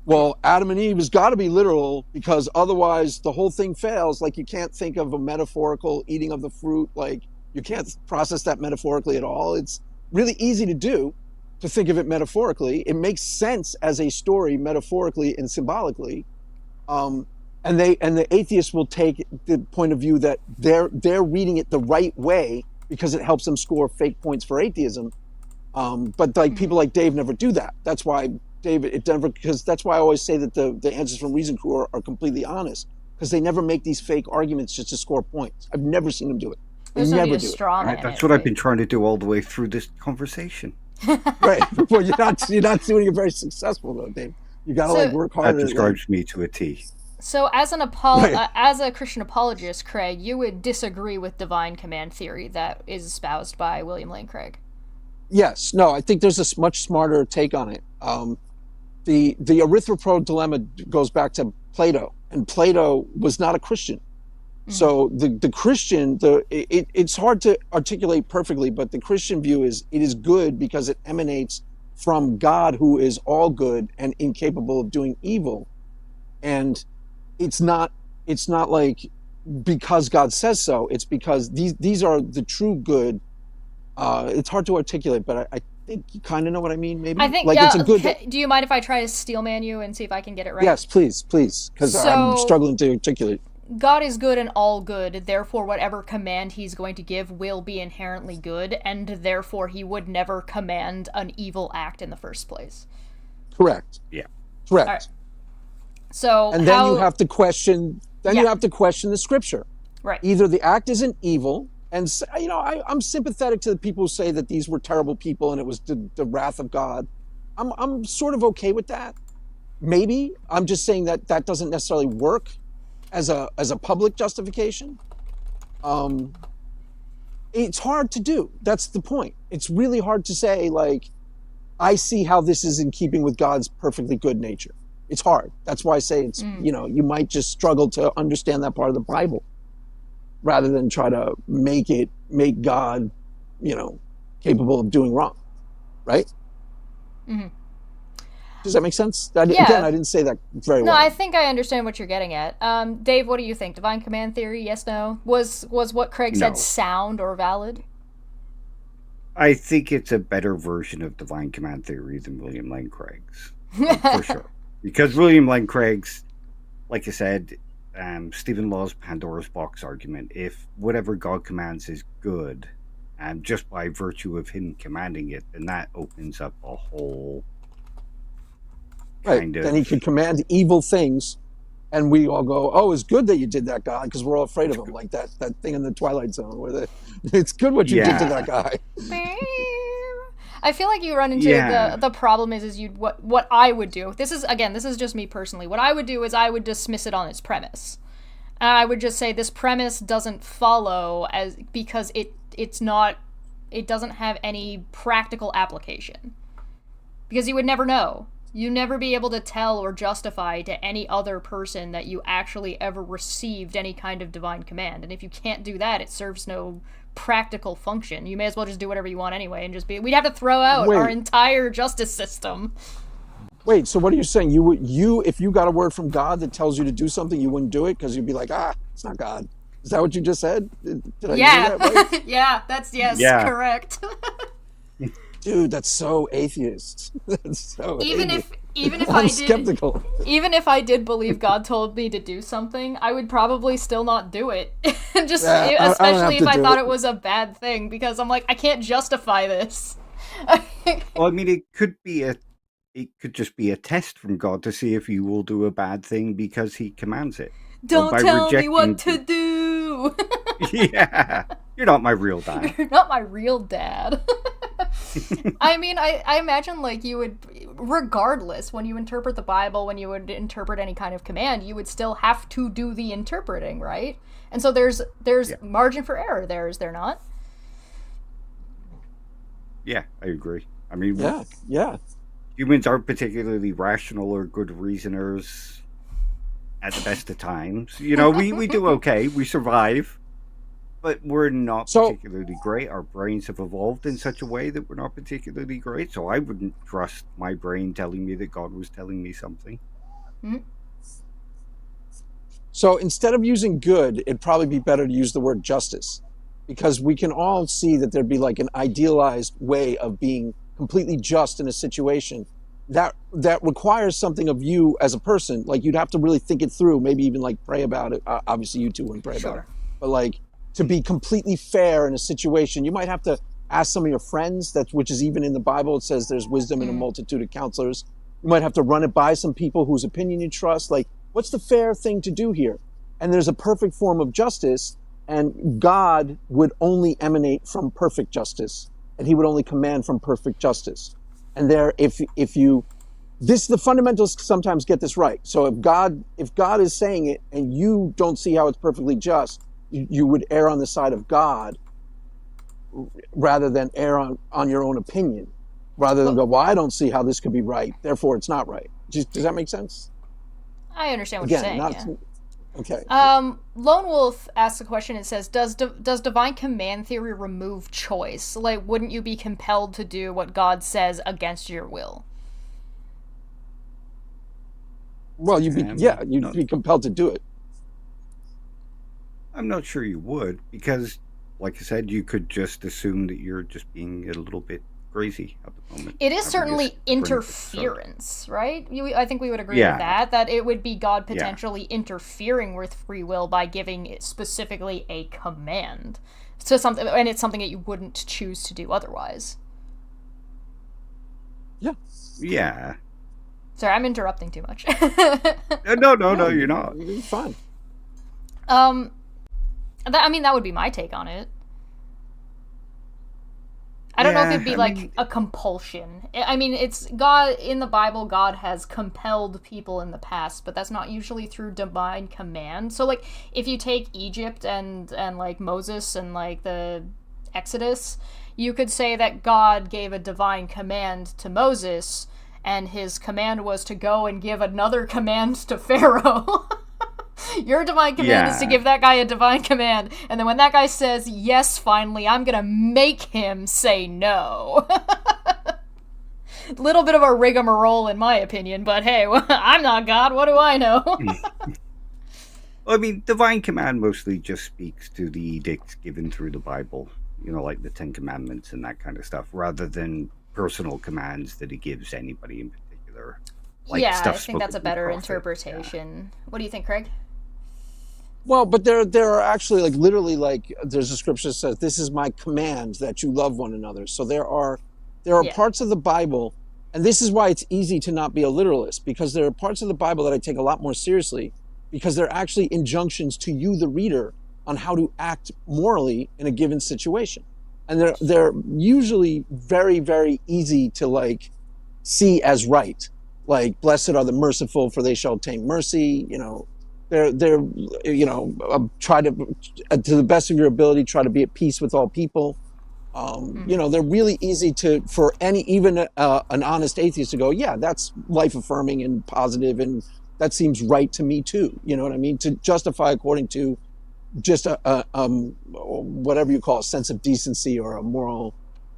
Well, Adam and Eve has got to be literal because otherwise the whole thing fails. Like, you can't think of a metaphorical eating of the fruit. Like, you can't process that metaphorically at all. It's really easy to do, to think of it metaphorically. It makes sense as a story metaphorically and symbolically. And the atheists will take the point of view that they're reading it the right way because it helps them score fake points for atheism. But like people like Dave never do that. That's why because that's why I always say that the answers from Reason Crew are completely honest, because they never make these fake arguments just to score points. I've never seen them do it. They There's never no do it. straw man That's it, what I've right? been trying to do all the way through this conversation. Right. Well, you're not doing it very successful though, Dave. You got to work That harder. describes me to a T. So, as Right. as a Christian apologist, Craig, you would disagree with divine command theory that is espoused by William Lane Craig. Yes. No, I think there's a much smarter take on it. The erythropoietic dilemma goes back to Plato, and Plato was not a Christian. So the Christian, it's hard to articulate perfectly, but the Christian view is it is good because it emanates from God, who is all good and incapable of doing evil. And it's not like because God says so. It's because these are the true good. It's hard to articulate, but I think you kind of know what I mean. Maybe I think, like yeah. it's a good. Do you mind if I try to steelman you and see if I can get it right? Yes, please, because I'm So- struggling to articulate. God is good and all good, therefore whatever command he's going to give will be inherently good, and therefore he would never command an evil act in the first place. Correct. Yeah. Correct. All right. So And then you have to question. Then Yeah. you have to question the scripture. Right. Either the act isn't evil, and I'm sympathetic to the people who say that these were terrible people and it was the wrath of God. I'm sort of okay with that. Maybe I'm just saying that doesn't necessarily work as a public justification. It's hard to do. That's the point. It's really hard to say, like, I see how this is in keeping with God's perfectly good nature. It's hard. That's why I say it's, you might just struggle to understand that part of the Bible rather than try to make God, capable of doing wrong. Right? Mm-hmm. Does that make sense? Yeah. Again, I didn't say that very No, well. I think I understand what you're getting at. Dave, what do you think? Divine command theory, yes, no? Was what Craig No. said sound or valid? I think it's a better version of divine command theory than William Lane Craig's, for sure. Because William Lane Craig's, like I said, Stephen Law's Pandora's box argument, if whatever God commands is good, and just by virtue of him commanding it, then that opens up a whole Right. kind of... Then he could command evil things, and we all go, "Oh, it's good that you did that, God," because we're all afraid of him, like that thing in the Twilight Zone, where it's good what you did to that guy. I feel like you run into the problem is what I would do. This is just me personally. What I would do is I would dismiss it on its premise. And I would just say this premise doesn't follow because it it's not, it doesn't have any practical application. Because you would never know. You'd never be able to tell or justify to any other person that you actually ever received any kind of divine command. And if you can't do that, it serves no practical function. You may as well just do whatever you want anyway and just be... We'd have to throw out our entire justice system. Wait, so what are you saying? You, if you got a word from God that tells you to do something, you wouldn't do it because you'd be like, it's not God. Is that what you just said? Did I hear that right? Yeah, that's correct. Dude, that's so atheist. That's so even atheist. if I'm skeptical. Even if I did believe God told me to do something, I would probably still not do it. Just especially if I thought it was a bad thing, because I'm like, I can't justify this. Well, I mean, it could just be a test from God to see if you will do a bad thing because he commands it. Don't tell me what to do. Yeah. You're not my real dad. You're not my real dad. I mean, I imagine, like, you would, regardless, when you interpret the Bible, when you would interpret any kind of command, you would still have to do the interpreting, right? And so there's margin for error there, is there not? Yeah, I agree. I mean, yeah. Humans aren't particularly rational or good reasoners at the best of times. You know, we do okay. We survive. But we're not particularly great. Our brains have evolved in such a way that we're not particularly great. So I wouldn't trust my brain telling me that God was telling me something. Mm-hmm. So instead of using good, it'd probably be better to use the word justice. Because we can all see that there'd be like an idealized way of being completely just in a situation that requires something of you as a person. Like, you'd have to really think it through, maybe even like pray about it. Obviously you two wouldn't pray about it. But like, to be completely fair in a situation, you might have to ask some of your friends, which is even in the Bible. It says there's wisdom in a multitude of counselors. You might have to run it by some people whose opinion you trust. Like, what's the fair thing to do here? And there's a perfect form of justice, and God would only emanate from perfect justice, and he would only command from perfect justice. And there, the fundamentalists sometimes get this right. So if God is saying it and you don't see how it's perfectly just, you would err on the side of God rather than err on your own opinion, rather than go, well, I don't see how this could be right, therefore it's not right. Does that make sense? I understand what you're saying. Okay. Lone Wolf asks a question. It says, does divine command theory remove choice? Like, wouldn't you be compelled to do what God says against your will? Well, you'd be compelled to do it. I'm not sure you would, because, like I said, you could just assume that you're just being a little bit crazy at the moment. It is certainly interference, right? I think we would agree with that it would be God potentially interfering with free will by giving it specifically a command to something, and it's something that you wouldn't choose to do otherwise. Yeah. Yeah. Sorry, I'm interrupting too much. No, you're not. You're fine. That would be my take on it. I don't know if it'd be a compulsion. I mean, it's God, in the Bible, God has compelled people in the past, but that's not usually through divine command. So, like, if you take Egypt and like, Moses and, like, the Exodus, you could say that God gave a divine command to Moses, and his command was to go and give another command to Pharaoh. Your divine command is to give that guy a divine command, and then when that guy says, yes, finally, I'm gonna make him say no. Little bit of a rigmarole, in my opinion, but hey, I'm not God, what do I know? Well, I mean, divine command mostly just speaks to the edicts given through the Bible, you know, like the Ten Commandments and that kind of stuff, rather than personal commands that he gives anybody in particular. Like, I think that's a better interpretation. What do you think, Craig? Well, but there are actually, like, literally, like, there's a scripture that says, this is my command, that you love one another. So there are parts of the Bible, and this is why it's easy to not be a literalist, because there are parts of the Bible that I take a lot more seriously, because they're actually injunctions to you, the reader, on how to act morally in a given situation. And they're usually very, very easy to, like, see as right. Like, blessed are the merciful, for they shall obtain mercy, you know. They're try to the best of your ability, try to be at peace with all people. They're really easy for even an honest atheist to go, yeah, that's life affirming and positive, and that seems right to me too. You know what I mean? To justify according to just whatever you call a sense of decency or a moral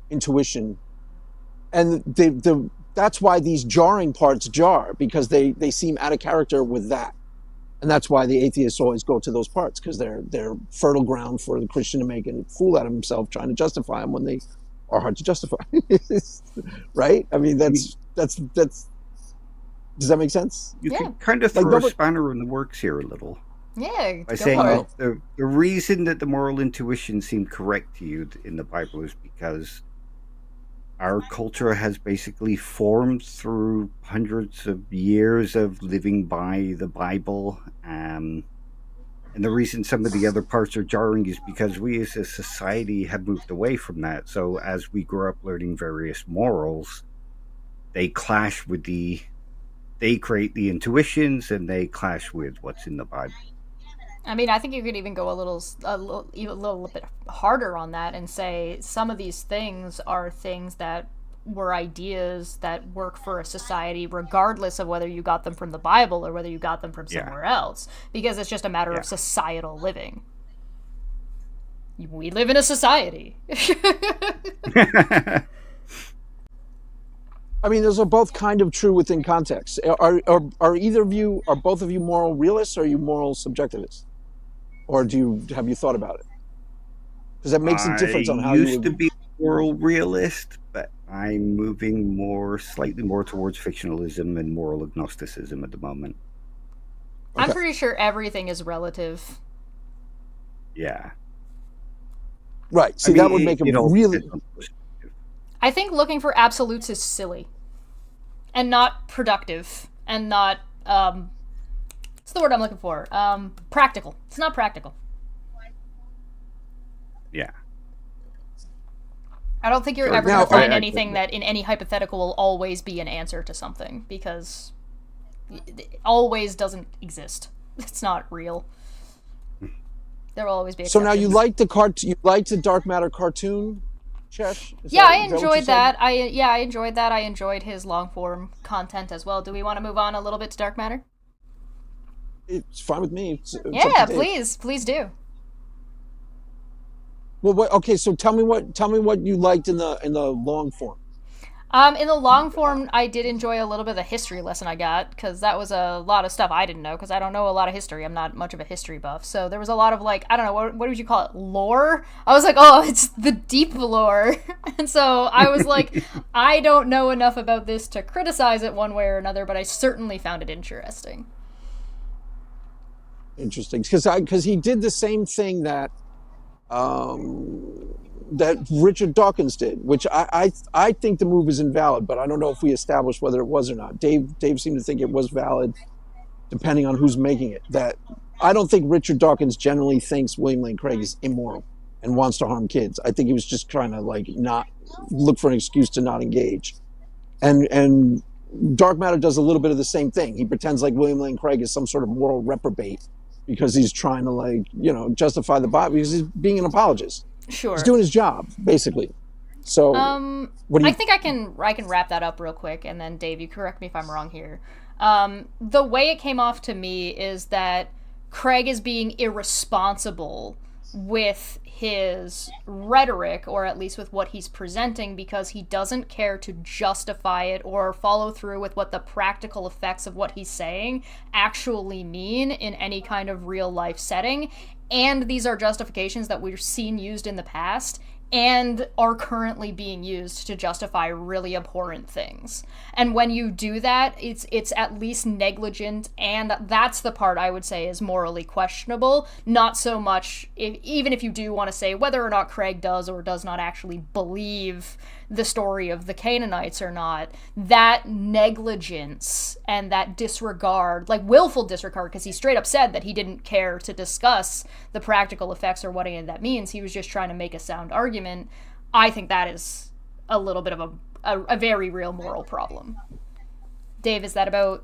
intuition. And that's why these jarring parts jar, because they seem out of character with that. And that's why the atheists always go to those parts, because they're fertile ground for the Christian to make a fool out of himself trying to justify them when they are hard to justify. Right? I mean, that's does that make sense? You can kind of throw a spanner in the works here a little. Yeah, by saying the reason that the moral intuition seemed correct to you in the Bible is because our culture has basically formed through hundreds of years of living by the Bible. And the reason some of the other parts are jarring is because we as a society have moved away from that. So as we grow up learning various morals, they clash with they create the intuitions and they clash with what's in the Bible. I mean, I think you could even go a little bit harder on that and say some of these things are things that were ideas that work for a society regardless of whether you got them from the Bible or whether you got them from somewhere else, because it's just a matter of societal living. We live in a society. I mean, those are both kind of true within context. Are both of you moral realists, or are you moral subjectivists? Or have you thought about it? Because that makes a difference on how you used to be a moral realist, but I'm moving slightly more towards fictionalism and moral agnosticism at the moment. Okay. I'm pretty sure everything is relative. Yeah. Right. See, that would make it really... I think looking for absolutes is silly. And not productive. And not... what's the word I'm looking for? Practical. It's not practical. Yeah. I don't think you're ever going to find anything that in any hypothetical will always be an answer to something, because it always doesn't exist. It's not real. There will always be exceptions. So now you liked the Dark Matter cartoon, Chesh? I enjoyed that. I enjoyed that. I enjoyed his long form content as well. Do we want to move on a little bit to Dark Matter? It's fine with me. Please do. Well, okay. So tell me what you liked in the long form. In the long form, I did enjoy a little bit of the history lesson I got, because that was a lot of stuff I didn't know, because I don't know a lot of history. I'm not much of a history buff. So there was a lot of, I don't know, what would you call it? Lore? I was like, oh, it's the deep lore. And so I was like, I don't know enough about this to criticize it one way or another, but I certainly found it interesting. Interesting. Because he did the same thing that Richard Dawkins did, which I think the move is invalid, but I don't know if we established whether it was or not. Dave seemed to think it was valid, depending on who's making it. That I don't think Richard Dawkins generally thinks William Lane Craig is immoral and wants to harm kids. I think he was just trying to not look for an excuse to not engage. And Dark Matter does a little bit of the same thing. He pretends like William Lane Craig is some sort of moral reprobate because he's trying to justify the Bible, because he's being an apologist. Sure. He's doing his job, basically. So, I think I can wrap that up real quick, and then Dave, you correct me if I'm wrong here. The way it came off to me is that Craig is being irresponsible with his rhetoric, or at least with what he's presenting, because he doesn't care to justify it or follow through with what the practical effects of what he's saying actually mean in any kind of real life setting. And these are justifications that we've seen used in the past and are currently being used to justify really abhorrent things. And when you do that, it's at least negligent, and that's the part I would say is morally questionable. Not so much, even if you do want to say whether or not Craig does or does not actually believe the story of the Canaanites or not, that negligence and that disregard, willful disregard, because he straight up said that he didn't care to discuss the practical effects or what any of that means. He was just trying to make a sound argument. I think that is a little bit of a very real moral problem. Dave, is that about...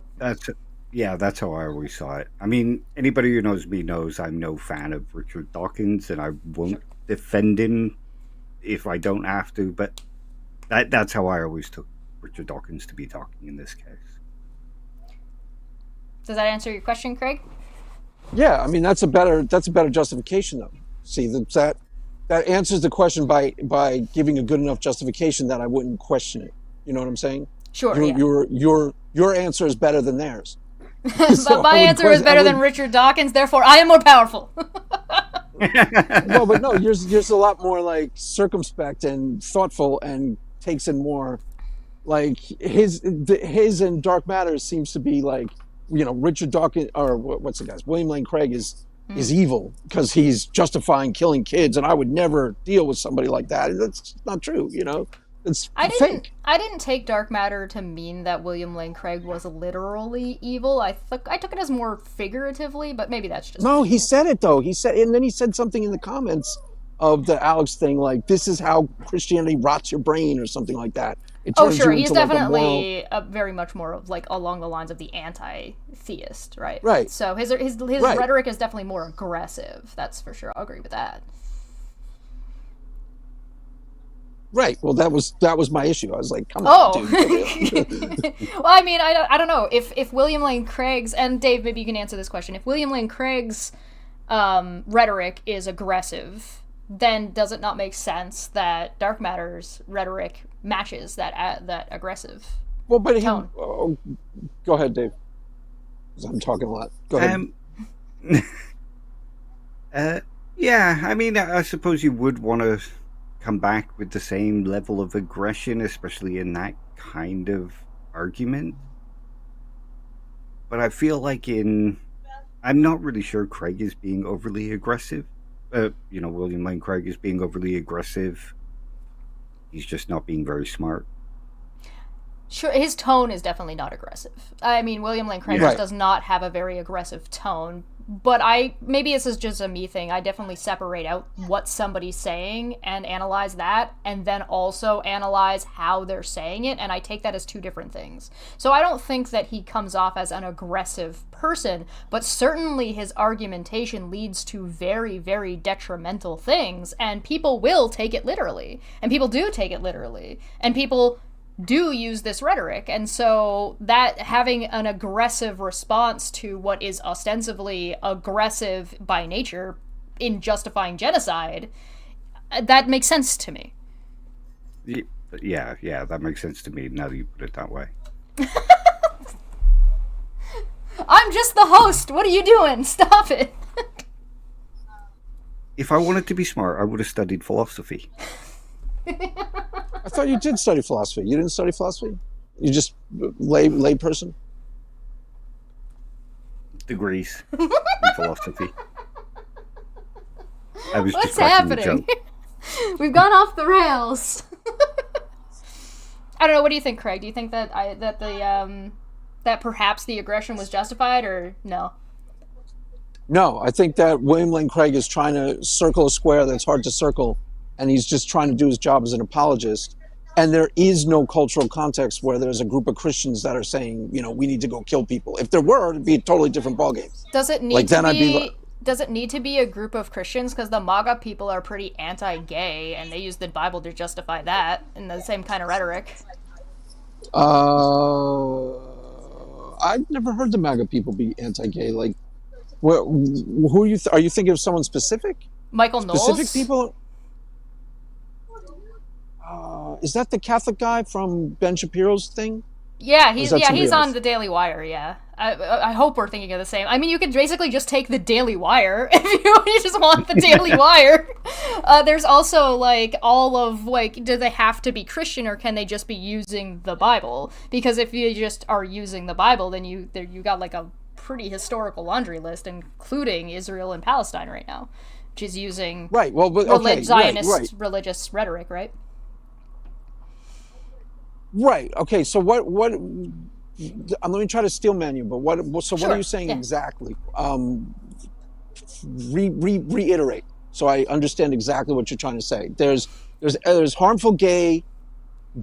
Yeah, that's how I always saw it. I mean, anybody who knows me knows I'm no fan of Richard Dawkins, and I won't defend him if I don't have to. But that's how I always took Richard Dawkins to be talking in this case. Does that answer your question, Craig? Yeah, I mean that's a better justification though. See that answers the question by giving a good enough justification that I wouldn't question it. You know what I'm saying? Sure. Your answer is better than theirs. But my answer is better than Richard Dawkins, therefore I am more powerful. No, but no, yours a lot more like circumspect and thoughtful and takes in more. Like his and Dark Matter seems to be like, you know, Richard Dawkins or what's the guy's William Lane Craig is evil because he's justifying killing kids, and I would never deal with somebody like that. That's not true, you know. It's fake. I didn't take Dark Matter to mean that William Lane Craig was literally evil. I took it as more figuratively, but maybe that's just no. He said it though. And then he said something in the comments of the Alex thing, like this is how Christianity rots your brain or something like that. Oh, sure. He's definitely very much more of like along the lines of the anti-theist, right? Right. So his right. rhetoric is definitely more aggressive. That's for sure. I'll agree with that. Right. Well, that was my issue. I was like, come on, dude. Well, I mean, I don't know if William Lane Craig's, and Dave, maybe you can answer this question. If William Lane Craig's rhetoric is aggressive, then does it not make sense that Dark Matter's rhetoric matches that aggressive tone? Go ahead, Dave. 'Cause I'm talking a lot. Go ahead. Yeah, I mean, I suppose you would want to come back with the same level of aggression, especially in that kind of argument. But I feel like I'm not really sure Craig is being overly aggressive. William Lane Craig is being overly aggressive. He's just not being very smart. Sure, his tone is definitely not aggressive. I mean, William Lane Craig does not have a very aggressive tone, but maybe this is just a me thing. I definitely separate out what somebody's saying and analyze that, and then also analyze how they're saying it, and I take that as two different things. So I don't think that he comes off as an aggressive person, but certainly his argumentation leads to very, very detrimental things, and people will take it literally, and people do take it literally, and people do use this rhetoric, and so that having an aggressive response to what is ostensibly aggressive by nature in justifying genocide, that makes sense to me. Yeah, that makes sense to me now that you put it that way. I'm just the host. What are you doing? Stop it. If I wanted to be smart, I would have studied philosophy. I thought you did study philosophy. You didn't study philosophy? You just lay person? Degrees in philosophy. I was What's just cracking the happening? joke. We've gone off the rails. I don't know. What do you think, Craig? Do you think that that perhaps the aggression was justified, or no? No, I think that William Lane Craig is trying to circle a square that's hard to circle, and he's just trying to do his job as an apologist. And there is no cultural context where there's a group of Christians that are saying, you know, we need to go kill people. If there were, it'd be a totally different ballgame. Does it need to be? Does it need to be a group of Christians? Because the MAGA people are pretty anti-gay, and they use the Bible to justify that in the same kind of rhetoric. I've never heard the MAGA people be anti-gay. Like, who are you? Are you thinking of someone specific? Michael Knowles? Specific people? Is that the Catholic guy from Ben Shapiro's thing? Yeah, he's on the Daily Wire. Yeah, I hope we're thinking of the same. I mean, you could basically just take the Daily Wire if you just want the Daily Wire. There's also like all of like, do they have to be Christian or can they just be using the Bible? Because if you just are using the Bible, then you got like a pretty historical laundry list, including Israel and Palestine right now, which is using Zionist religious rhetoric, right? Right. Okay. So what? Let me try to steelman you. But what? So what are you saying exactly? Reiterate, so I understand exactly what you're trying to say. There's harmful gay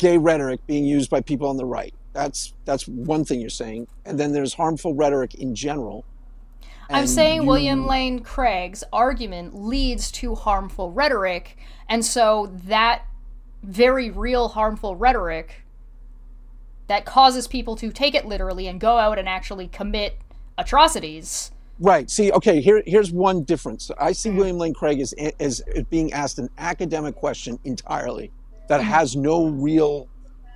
rhetoric being used by people on the right. That's one thing you're saying. And then there's harmful rhetoric in general. I'm saying William Lane Craig's argument leads to harmful rhetoric, and so that very real harmful rhetoric that causes people to take it literally and go out and actually commit atrocities. Right. See, okay, here's one difference. I see William Lane Craig as being asked an academic question entirely that has no real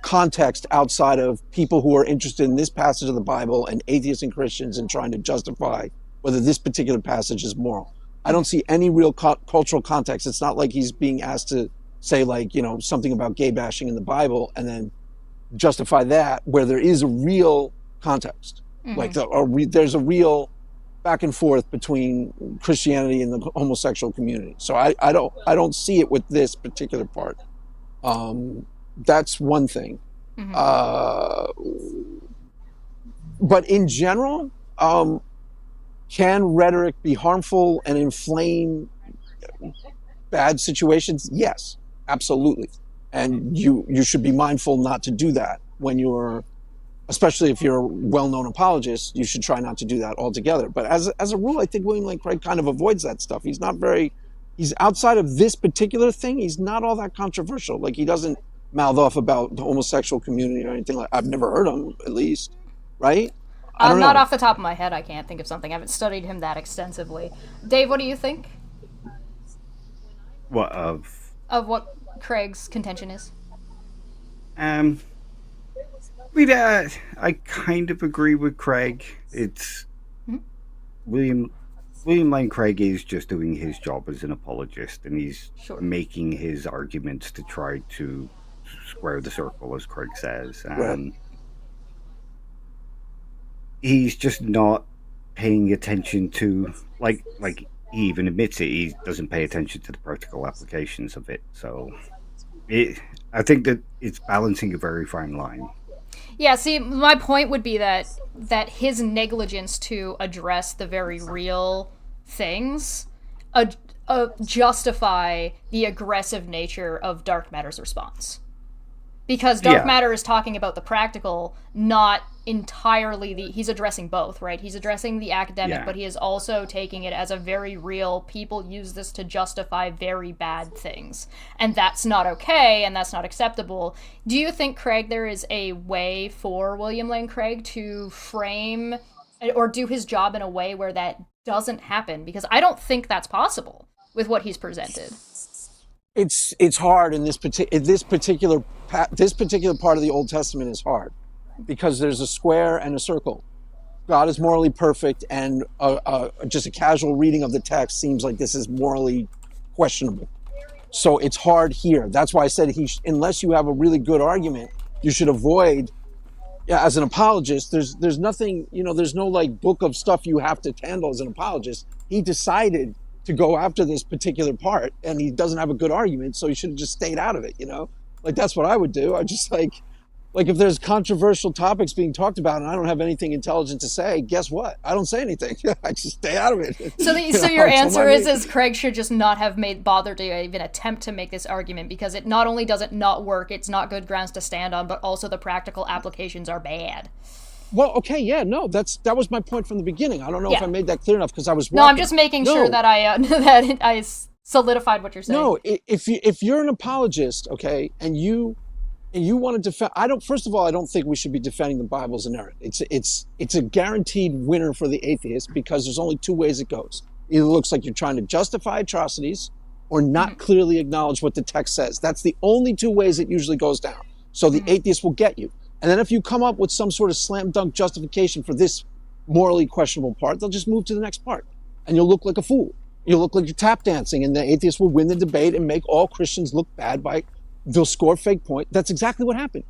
context outside of people who are interested in this passage of the Bible and atheists and Christians and trying to justify whether this particular passage is moral. I don't see any real cultural context. It's not like he's being asked to say, like, you know, something about gay bashing in the Bible and then justify that where there is a real context. Like there's a real back and forth between Christianity and the homosexual community. So I don't see it with this particular part. That's one thing. But in general, can rhetoric be harmful and inflame bad situations? Yes, absolutely. And you should be mindful not to do that when you're, especially if you're a well-known apologist, you should try not to do that altogether. But as a rule, I think William Lane Craig kind of avoids that stuff. He's outside of this particular thing, he's not all that controversial. Like, he doesn't mouth off about the homosexual community or anything like that. I've never heard him, at least, right? Not off the top of my head, I can't think of something. I haven't studied him that extensively. Dave, what do you think? What of what Craig's contention is? I kind of agree with Craig. It's William Lane Craig is just doing his job as an apologist, and he's making his arguments to try to square the circle, as Craig says. Right. He's just not paying attention to, like he even admits it, he doesn't pay attention to the practical applications of it. So I think that it's balancing a very fine line. Yeah, see, my point would be that his negligence to address the very real things justify the aggressive nature of Dark Matter's response. Because Dark Matter is talking about the practical, not entirely he's addressing both, right? He's addressing the academic, but he is also taking it as a very real, people use this to justify very bad things. And that's not okay, and that's not acceptable. Do you think, Craig, there is a way for William Lane Craig to frame or do his job in a way where that doesn't happen? Because I don't think that's possible with what he's presented. It's hard in this particular part of the Old Testament is hard because there's a square and a circle. God is morally perfect, and just a casual reading of the text seems like this is morally questionable. So it's hard here. That's why I said unless you have a really good argument, you should avoid. Yeah, as an apologist, there's nothing, there's no like book of stuff you have to handle as an apologist. He decided to go after this particular part, and he doesn't have a good argument, so he should have just stayed out of it, Like, that's what I would do. I just like if there's controversial topics being talked about and I don't have anything intelligent to say, guess what? I don't say anything. I just stay out of it. So your answer is Craig should just not have bothered to even attempt to make this argument because it not only does it not work, it's not good grounds to stand on, but also the practical applications are bad. Well, okay, yeah, no, that was my point from the beginning. I don't know if I made that clear enough because I was walking. No, I'm just making sure that I solidified what you're saying. No, if you're an apologist, okay, and you want to defend, I don't think we should be defending the Bible as inerrant. It's a guaranteed winner for the atheist because there's only two ways it goes. Either it looks like you're trying to justify atrocities or not clearly acknowledge what the text says. That's the only two ways it usually goes down. So the atheist will get you. And then if you come up with some sort of slam dunk justification for this morally questionable part, they'll just move to the next part. And you'll look like a fool. You'll look like you're tap dancing, and the atheist will win the debate and make all Christians look bad they'll score fake point. That's exactly what happened.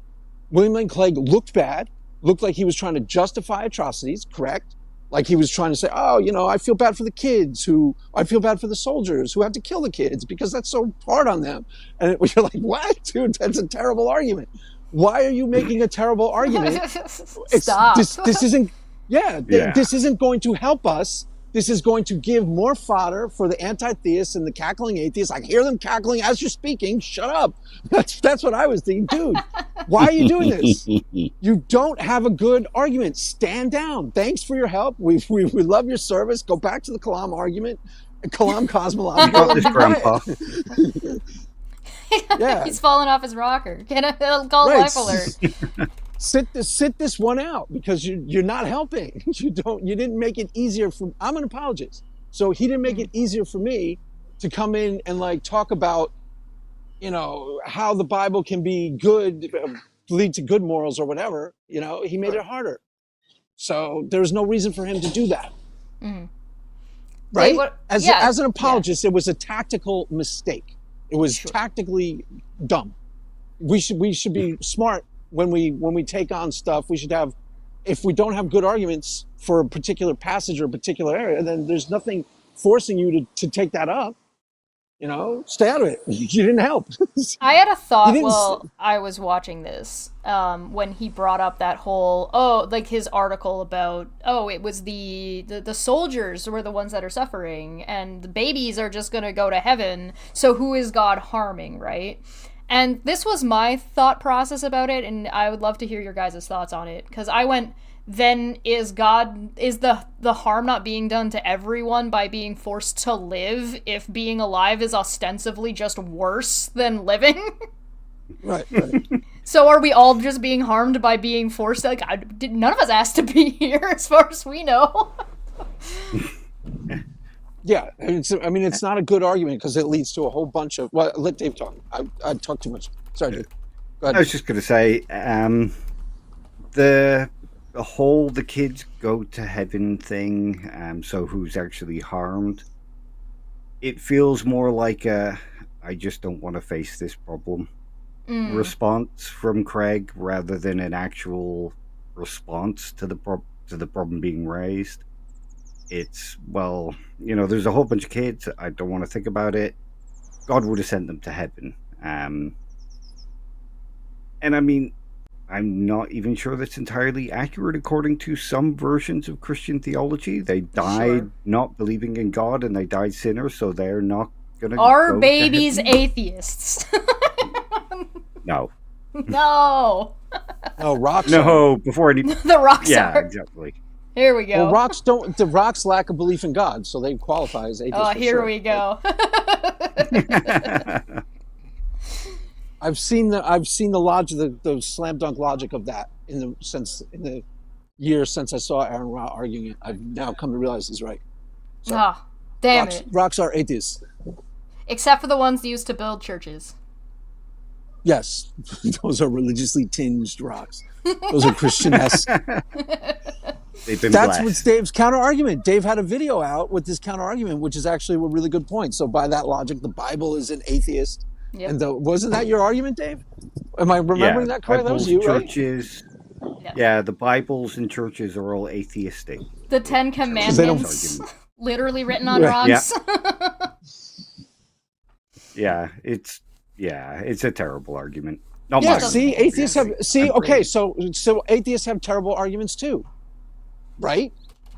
William Lane Craig looked bad, looked like he was trying to justify atrocities, correct? Like he was trying to say, I feel bad for the kids I feel bad for the soldiers who have to kill the kids because that's so hard on them. And you're like, what, dude? That's a terrible argument. Why are you making a terrible argument? Stop. This isn't going to help us this is going to give more fodder for the anti-theists and the cackling atheists. I hear them cackling as you're speaking. Shut up. That's what I was thinking. Dude, why are you doing this? You don't have a good argument. Stand down. Thanks for your help. We love your service. Go back to the Kalam argument. Kalam cosmology. Got this, Grandpa. Yeah. He's falling off his rocker. It'll call life alert. Sit this one out because you're not helping. You didn't make it easier for. I'm an apologist, so he didn't make it easier for me to come in and like talk about, how the Bible can be good, lead to good morals or whatever. He made it harder. So there's no reason for him to do that. Mm-hmm. Right? As an apologist, it was a tactical mistake. It was tactically dumb. We should be smart when we take on stuff. We should have, if we don't have good arguments for a particular passage or a particular area, then there's nothing forcing you to take that up. Stay out of it. You didn't help. I had a thought while I was watching this, when he brought up that whole, his article about, it was the soldiers were the ones that are suffering, and the babies are just going to go to heaven, so who is God harming, right? And this was my thought process about it, and I would love to hear your guys' thoughts on it, because I went, then is the harm not being done to everyone by being forced to live if being alive is ostensibly just worse than living? Right. So are we all just being harmed by being forced? Like, none of us asked to be here, as far as we know. Yeah, it's not a good argument because it leads to a whole bunch of. Well, let Dave talk. I talk too much. Sorry, Dave. Go ahead. I was just going to say, the kids go to heaven thing, so who's actually harmed? It feels more like I just don't want to face this problem response from Craig rather than an actual response to the problem being raised. It's, there's a whole bunch of kids. I don't want to think about it. God would have sent them to heaven. And I mean, I'm not even sure that's entirely accurate according to some versions of Christian theology. They died not believing in God and they died sinners, so they're not going to go Are to babies heaven. atheists? No. No. No, rocks. No, before any. The rocks Yeah, are. exactly. Here we go. Well, the rocks lack a belief in God, so they qualify as atheists. Here we go. I've seen the logic, the slam dunk logic of that in the years since I saw Aaron Ra arguing it. I've now come to realize he's right. So, damn it. Rocks are atheists. Except for the ones used to build churches. Yes, those are religiously tinged rocks. Those are Christian-esque. That's what's Dave's counter-argument. Dave had a video out with this counter-argument, which is actually a really good point. So by that logic, the Bible is an atheist. Yep. And wasn't that your argument, Dave? Am I remembering that correctly? That was you, churches, right? Yeah, the Bibles and churches are all atheistic. The Ten Commandments, literally written on rocks. Yeah. It's a terrible argument. See, atheists have so atheists have terrible arguments too, right?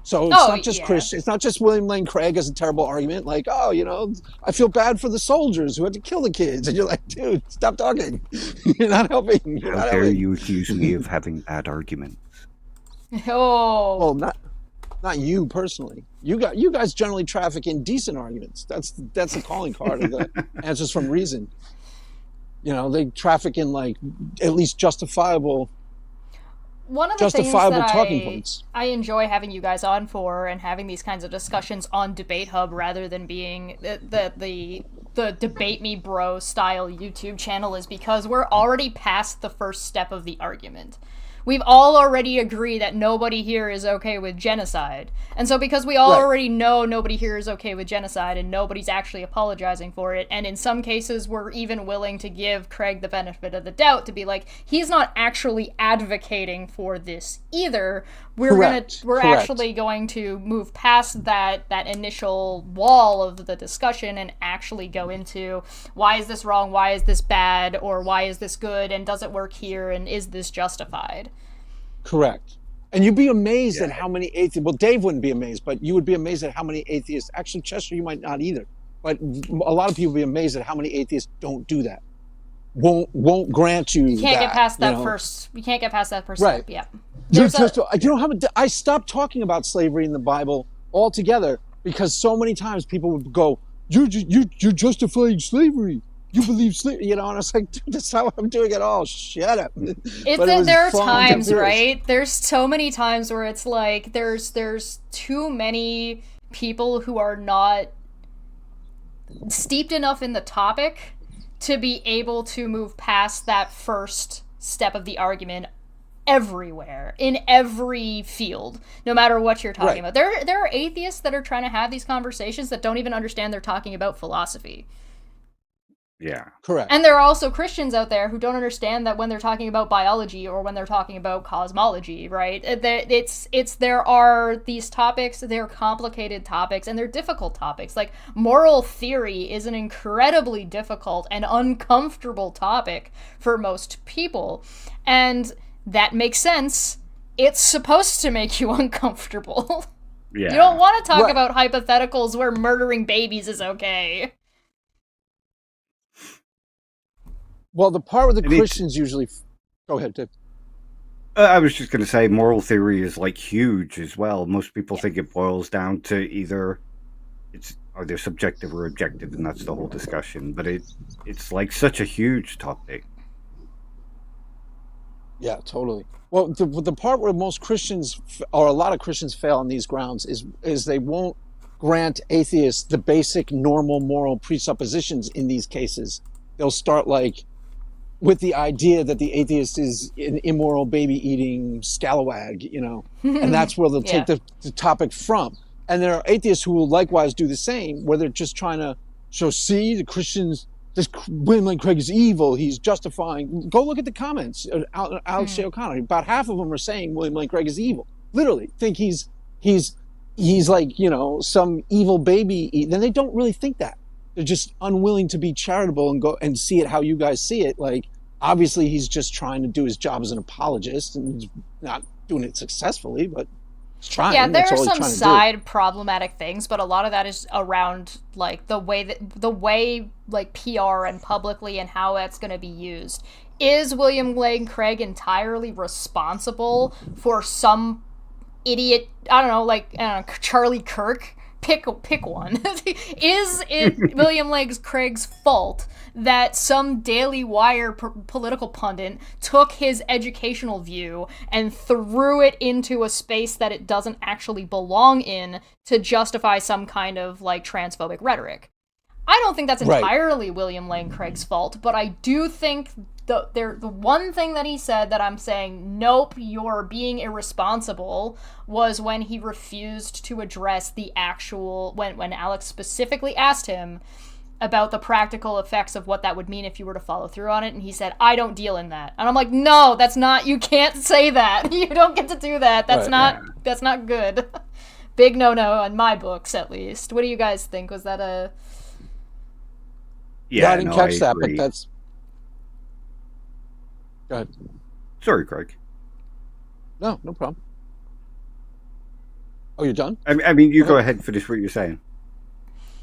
So it's not just Christian. It's not just William Lane Craig has a terrible argument. Like, I feel bad for the soldiers who had to kill the kids, and you're like, dude, stop talking. You're not helping. How dare you accuse me of having bad arguments? Oh, well, not you personally. You guys generally traffic in decent arguments. That's the calling card of the Answers from Reason. They traffic in like at least justifiable. One of the things talking points. I enjoy having you guys on for and having these kinds of discussions on Debate Hub rather than being the Debate Me Bro style YouTube channel is because we're already past the first step of the argument. We've all already agreed that nobody here is okay with genocide. And so because we all already know nobody here is okay with genocide and nobody's actually apologizing for it, and in some cases we're even willing to give Craig the benefit of the doubt to be like, he's not actually advocating for this either. We're actually going to move past that initial wall of the discussion and actually go into why is this wrong, why is this bad, or why is this good, and does it work here, and is this justified? Correct. And you'd be amazed at how many atheists, well, Dave wouldn't be amazed, but you would be amazed at how many atheists, actually, Chester, you might not either, but a lot of people would be amazed at how many atheists don't do that. Won't grant you You can't that, get past that you know? first. You can't get past that first Right. step. Yeah. I stopped talking about slavery in the Bible altogether because so many times people would go, you're justifying slavery. You believe slavery, you know, and I was like, dude, that's how I'm doing it all. Shut up. There are times, right? There's so many times where it's like there's too many people who are not steeped enough in the topic to be able to move past that first step of the argument everywhere, in every field, no matter what you're talking about. There are atheists that are trying to have these conversations that don't even understand they're talking about philosophy. Yeah. Correct. And there are also Christians out there who don't understand that when they're talking about biology or when they're talking about cosmology, right? There are these topics, they're complicated topics, and they're difficult topics. Like, moral theory is an incredibly difficult and uncomfortable topic for most people. And that makes sense. It's supposed to make you uncomfortable. Yeah. You don't want to talk about hypotheticals where murdering babies is okay. Well, the part where the Christians usually... Go ahead, Dave. I was just going to say moral theory is like huge as well. Most people think it boils down to either are they subjective or objective, and that's the whole discussion. But it's like such a huge topic. Yeah, totally. Well, the part where most Christians, or a lot of Christians, fail on these grounds is they won't grant atheists the basic normal moral presuppositions in these cases. They'll start like with the idea that the atheist is an immoral baby-eating scalawag, you know, and that's where they'll take the topic from. And there are atheists who will likewise do the same, where they're just trying to show, see, the Christians, this William Lane Craig is evil, he's justifying. Go look at the comments. Alex J. O'Connor, about half of them are saying William Lane Craig is evil. Literally, think he's like, you know, some evil baby. Then they don't really think that. They're just unwilling to be charitable and go and see it how you guys see it. Like, obviously, he's just trying to do his job as an apologist, and he's not doing it successfully, but he's trying. Yeah, there are some side problematic things, but a lot of that is around like the way like PR and publicly and how that's going to be used. Is William Lane Craig entirely responsible for some idiot? I don't know, Charlie Kirk. Pick one. Is it William Lane Craig's fault that some Daily Wire political pundit took his educational view and threw it into a space that it doesn't actually belong in to justify some kind of like transphobic rhetoric? I don't think that's entirely William Lane Craig's fault, but I do think the one thing that he said that I'm saying, nope, you're being irresponsible, was when he refused to address the actual, when Alex specifically asked him about the practical effects of what that would mean if you were to follow through on it, and he said, I don't deal in that. And I'm like, no, that's not, you can't say that. You don't get to do that. That's not good. Big no-no in my books, at least. What do you guys think? Was that a... Yeah, I didn't catch that, but that's... Go ahead. Sorry, Craig. No problem. Oh, you're done? I mean, you go ahead and finish what you're saying.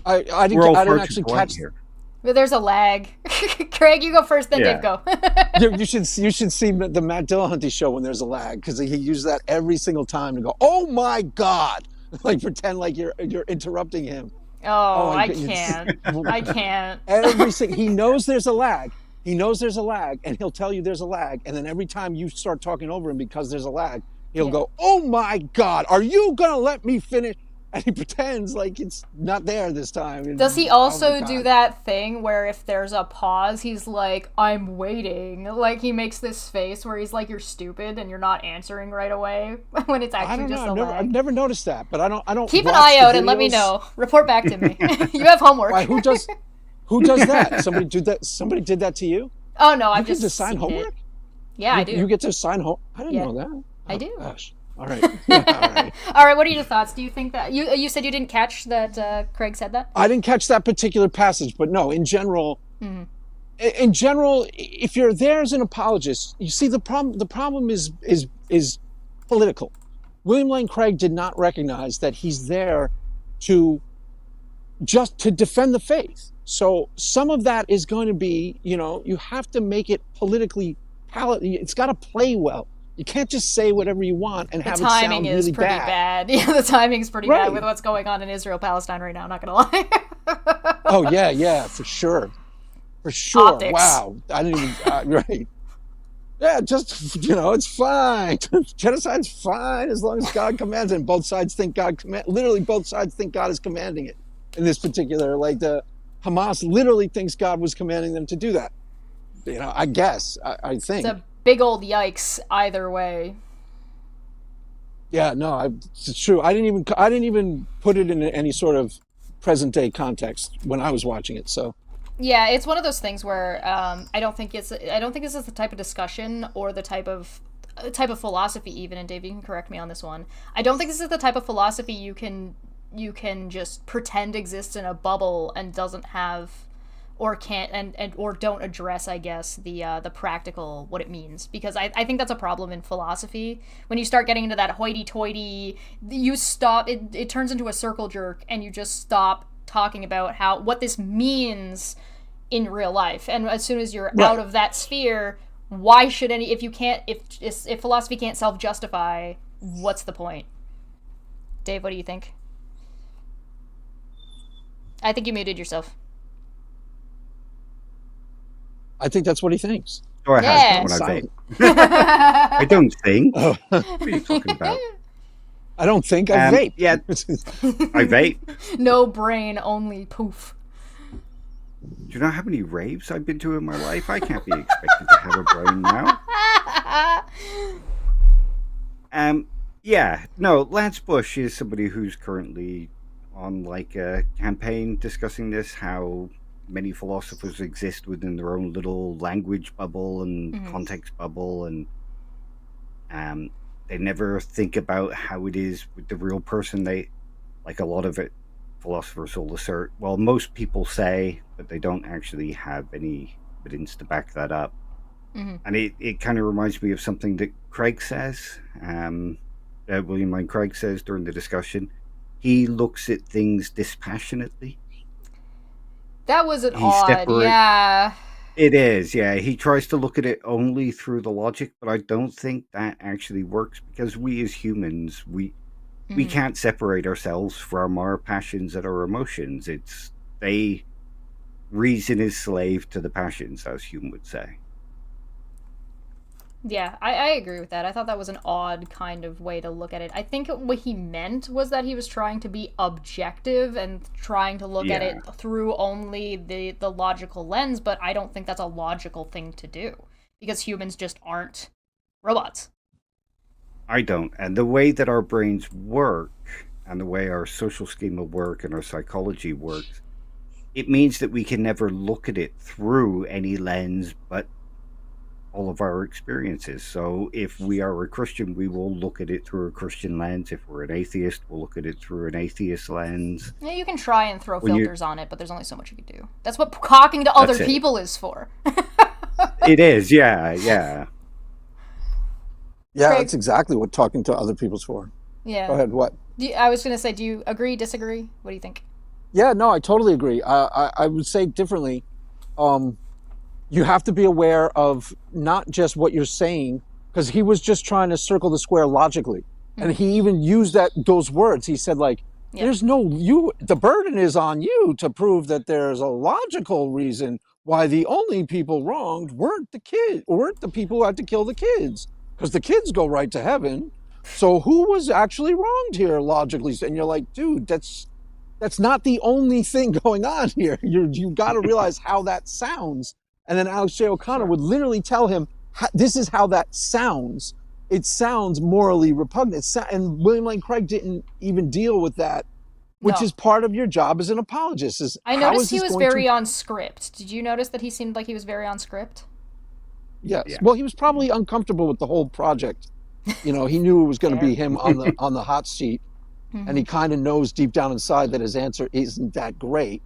I didn't actually catch here. But there's a lag. Craig, you go first, then Dave go. You should see the Matt Dillahunty show when there's a lag, because he uses that every single time to go, oh my God! Like pretend like you're interrupting him. Oh, I can't. I can't. He knows there's a lag. He knows there's a lag, and he'll tell you there's a lag, and then every time you start talking over him because there's a lag, he'll go, oh my God, are you going to let me finish? And he pretends like it's not there this time. Does he also do that thing where if there's a pause, he's like, I'm waiting? Like, he makes this face where he's like, you're stupid and you're not answering right away when it's actually just a lag. I've never noticed that, but I don't keep an eye out and let me know. Report back to me. You have homework. Why, who does that? Somebody did that to you? Oh, no, I've just assign homework? It. Yeah, I do. You get to assign homework? I didn't know that. I do. Gosh. All right. All right. All right. What are your thoughts? Do you think that you said you didn't catch that Craig said that? I didn't catch that particular passage, but no, in general, if you're there as an apologist, you see the problem is political. William Lane Craig did not recognize that he's there to defend the faith. So some of that is going to be, you have to make it politically it's got to play well. You can't just say whatever you want and have it sound really bad. The timing is pretty bad. Yeah, the timing's pretty bad with what's going on in Israel-Palestine right now, I'm not going to lie. Oh, yeah, for sure. For sure. Optics. Wow. I didn't even, right. Yeah, just, it's fine. Genocide's fine as long as God commands it. And both sides think literally both sides think God is commanding it in this particular, like the Hamas literally thinks God was commanding them to do that. I guess, I think. It's a big old yikes either way. Yeah, no, it's true. I didn't even put it in any sort of present day context when I was watching it. So yeah, it's one of those things where I don't think this is the type of discussion or the type of philosophy even. And Dave, you can correct me on this one. I don't think this is the type of philosophy you can just pretend exists in a bubble and doesn't have or can't and or don't address, I guess, the practical, what it means. Because I think that's a problem in philosophy. When you start getting into that hoity-toity, you stop, it turns into a circle jerk, and you just stop talking about what this means in real life. And as soon as you're out of that sphere, why should if philosophy can't self-justify, what's the point? Dave, what do you think? I think you muted yourself. I think that's what he thinks. Oh, I have when I vape. I don't think. Oh. What are you talking about? I don't think I vape. Yeah, I vape. No brain, only poof. Do you know how many raves I've been to in my life? I can't be expected to have a brain now. Yeah, no, Lance Bush is somebody who's currently on like a campaign discussing this, how many philosophers exist within their own little language bubble and context bubble, and they never think about how it is with the real person. They, like a lot of it, philosophers will assert, well, most people say, but they don't actually have any evidence to back that up. And it kind of reminds me of something that Craig says, William Lane Craig says during the discussion. He looks at things dispassionately. That was an odd, yeah. It is, yeah. He tries to look at it only through the logic, but I don't think that actually works, because we as humans, we can't separate ourselves from our passions and our emotions. Reason is slave to the passions, as Hume would say. Yeah, I agree with that. I thought that was an odd kind of way to look at it. I think what he meant was that he was trying to be objective and trying to look at it through only the logical lens, but I don't think that's a logical thing to do, because humans just aren't robots. I don't. And the way that our brains work and the way our social schema work and our psychology works, it means that we can never look at it through any lens but all of our experiences. So if we are a Christian, we will look at it through a Christian lens. If we're an atheist, we'll look at it through an atheist lens. Yeah, you can try and throw filters on it, but there's only so much you can do. That's what talking to other people is for. It is, yeah. Yeah, Craig? That's exactly what talking to other people's for. Yeah. Go ahead, what? I was going to say, do you agree, disagree? What do you think? Yeah, no, I totally agree. I would say differently. You have to be aware of not just what you're saying, because he was just trying to circle the square logically. And he even used those words. He said, like, the burden is on you to prove that there's a logical reason why the only people wronged weren't the people who had to kill the kids, because the kids go right to heaven. So who was actually wronged here logically? And you're like, dude, that's not the only thing going on here. You've got to realize how that sounds. And then Alex J. O'Connor would literally tell him, this is how that sounds. It sounds morally repugnant. And William Lane Craig didn't even deal with that, which is part of your job as an apologist. I noticed he was very on script. Did you notice that he seemed like he was very on script? Yes. Yeah. Well, he was probably uncomfortable with the whole project. He knew it was going to be him on the hot seat. And he kind of knows deep down inside that his answer isn't that great.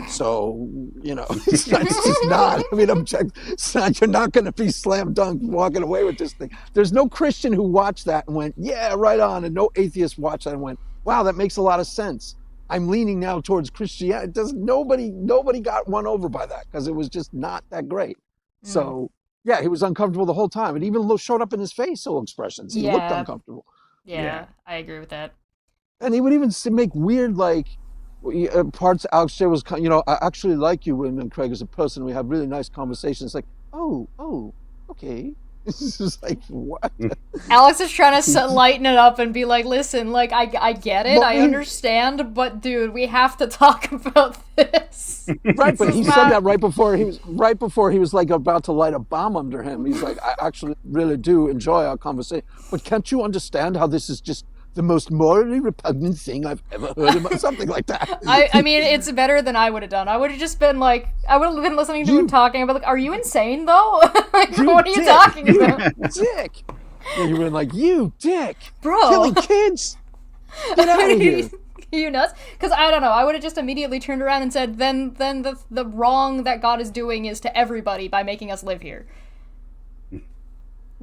So, it's just not. I mean, it's not, you're not going to be slam dunk walking away with this thing. There's no Christian who watched that and went, yeah, right on. And no atheist watched that and went, wow, that makes a lot of sense. I'm leaning now towards Christianity. Nobody got won over by that because it was just not that great. So, yeah, he was uncomfortable the whole time. It even showed up in his facial expressions. He looked uncomfortable. Yeah, I agree with that. And he would even make weird, parts. Alex J was, I actually like you, William and Craig, as a person. We have really nice conversations. Like, oh, okay. It's just like, what? Alex is trying to lighten it up and be like, listen, like, I get it, I understand, but dude, we have to talk about this. Right, but he said that right before he was like about to light a bomb under him. He's like, I actually really do enjoy our conversation, but can't you understand how this is just the most morally repugnant thing I've ever heard about? Something like that. I mean, it's better than I would have done. I would have just been like, I would have been listening to him talking about, like, are you insane, though? Like, what are you talking about? Dick. And you were like, you dick. Bro. Killing kids. Get out of here. You nuts? Because I don't know. I would have just immediately turned around and said, then the wrong that God is doing is to everybody by making us live here.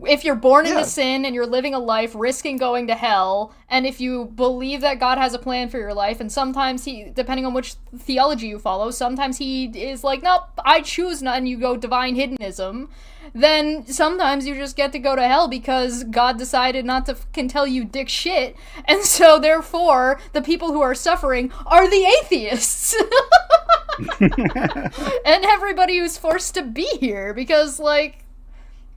If you're born into sin and you're living a life risking going to hell, and if you believe that God has a plan for your life, and sometimes he, depending on which theology you follow, sometimes he is like, nope, I choose not, and you go divine hedonism, then sometimes you just get to go to hell because God decided not to fucking tell you dick shit, and so therefore, the people who are suffering are the atheists. And everybody who's forced to be here, because, like,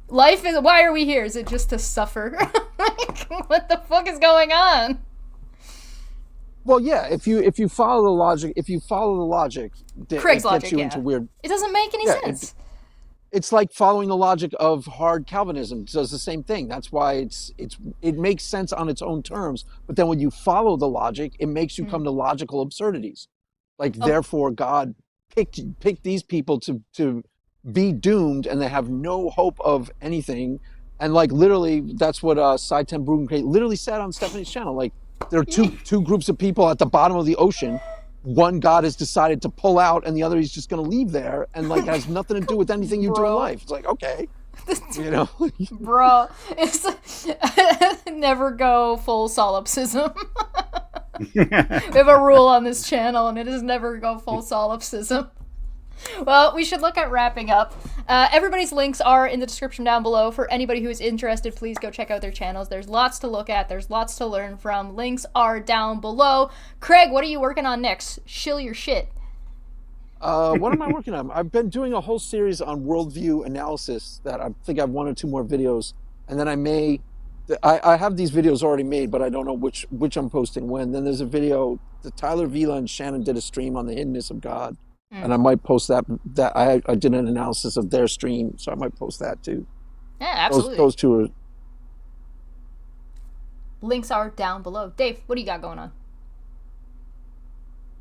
life is, why are we here? Is it just to suffer? Like, what the fuck is going on? Well, yeah, if you follow the logic, Craig's it logic, gets you into weird. It doesn't make any sense. It's like following the logic of hard Calvinism. It does the same thing. That's why it makes sense on its own terms. But then when you follow the logic, it makes you come to logical absurdities. Like, therefore, God picked these people to be doomed, and they have no hope of anything. And like, literally, that's what Sai Ten Bruggen literally said on Stephanie's channel. Like, there are two groups of people at the bottom of the ocean. One God has decided to pull out, and the other he's just going to leave there, and like has nothing to do with anything you do in life. It's like, okay, bro, it's never go full solipsism. We have a rule on this channel, and it is never go full solipsism. Well, we should look at wrapping up. Everybody's links are in the description down below. For anybody who is interested, please go check out their channels. There's lots to look at. There's lots to learn from. Links are down below. Craig, what are you working on next? Shill your shit. What am I working on? I've been doing a whole series on worldview analysis that I think I have 1 or 2 more videos. And then I have these videos already made, but I don't know which I'm posting when. Then there's a video that Tyler Vila and Shannon did a stream on the hiddenness of God. And I might post that I did an analysis of their stream, so I might post that too. Yeah, absolutely. Those two are. Links are down below. Dave, what do you got going on?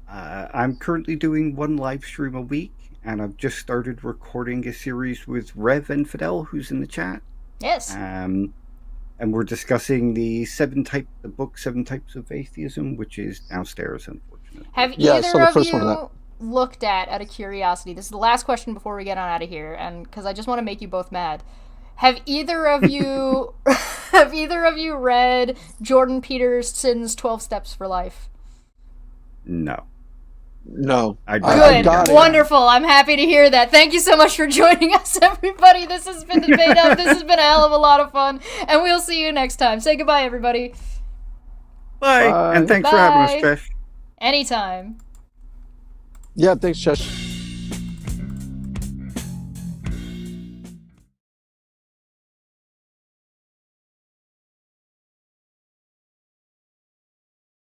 I'm currently doing 1 live stream a week, and I've just started recording a series with Rev and Fidel, who's in the chat. Yes. And we're discussing the book 7 Types of Atheism, which is downstairs, unfortunately. Have either of you looked at, out of curiosity, this is the last question before we get on out of here, and because I just want to make you both mad, have either of you read Jordan Peterson's 12 Steps for Life? No. Good. Wonderful. I'm happy to hear that. Thank you so much for joining us, everybody. This has been Debate Up. This has been a hell of a lot of fun, and we'll see you next time. Say goodbye, everybody. Bye. And thanks for having us, Chesh. Anytime. Yeah, thanks, Chesh.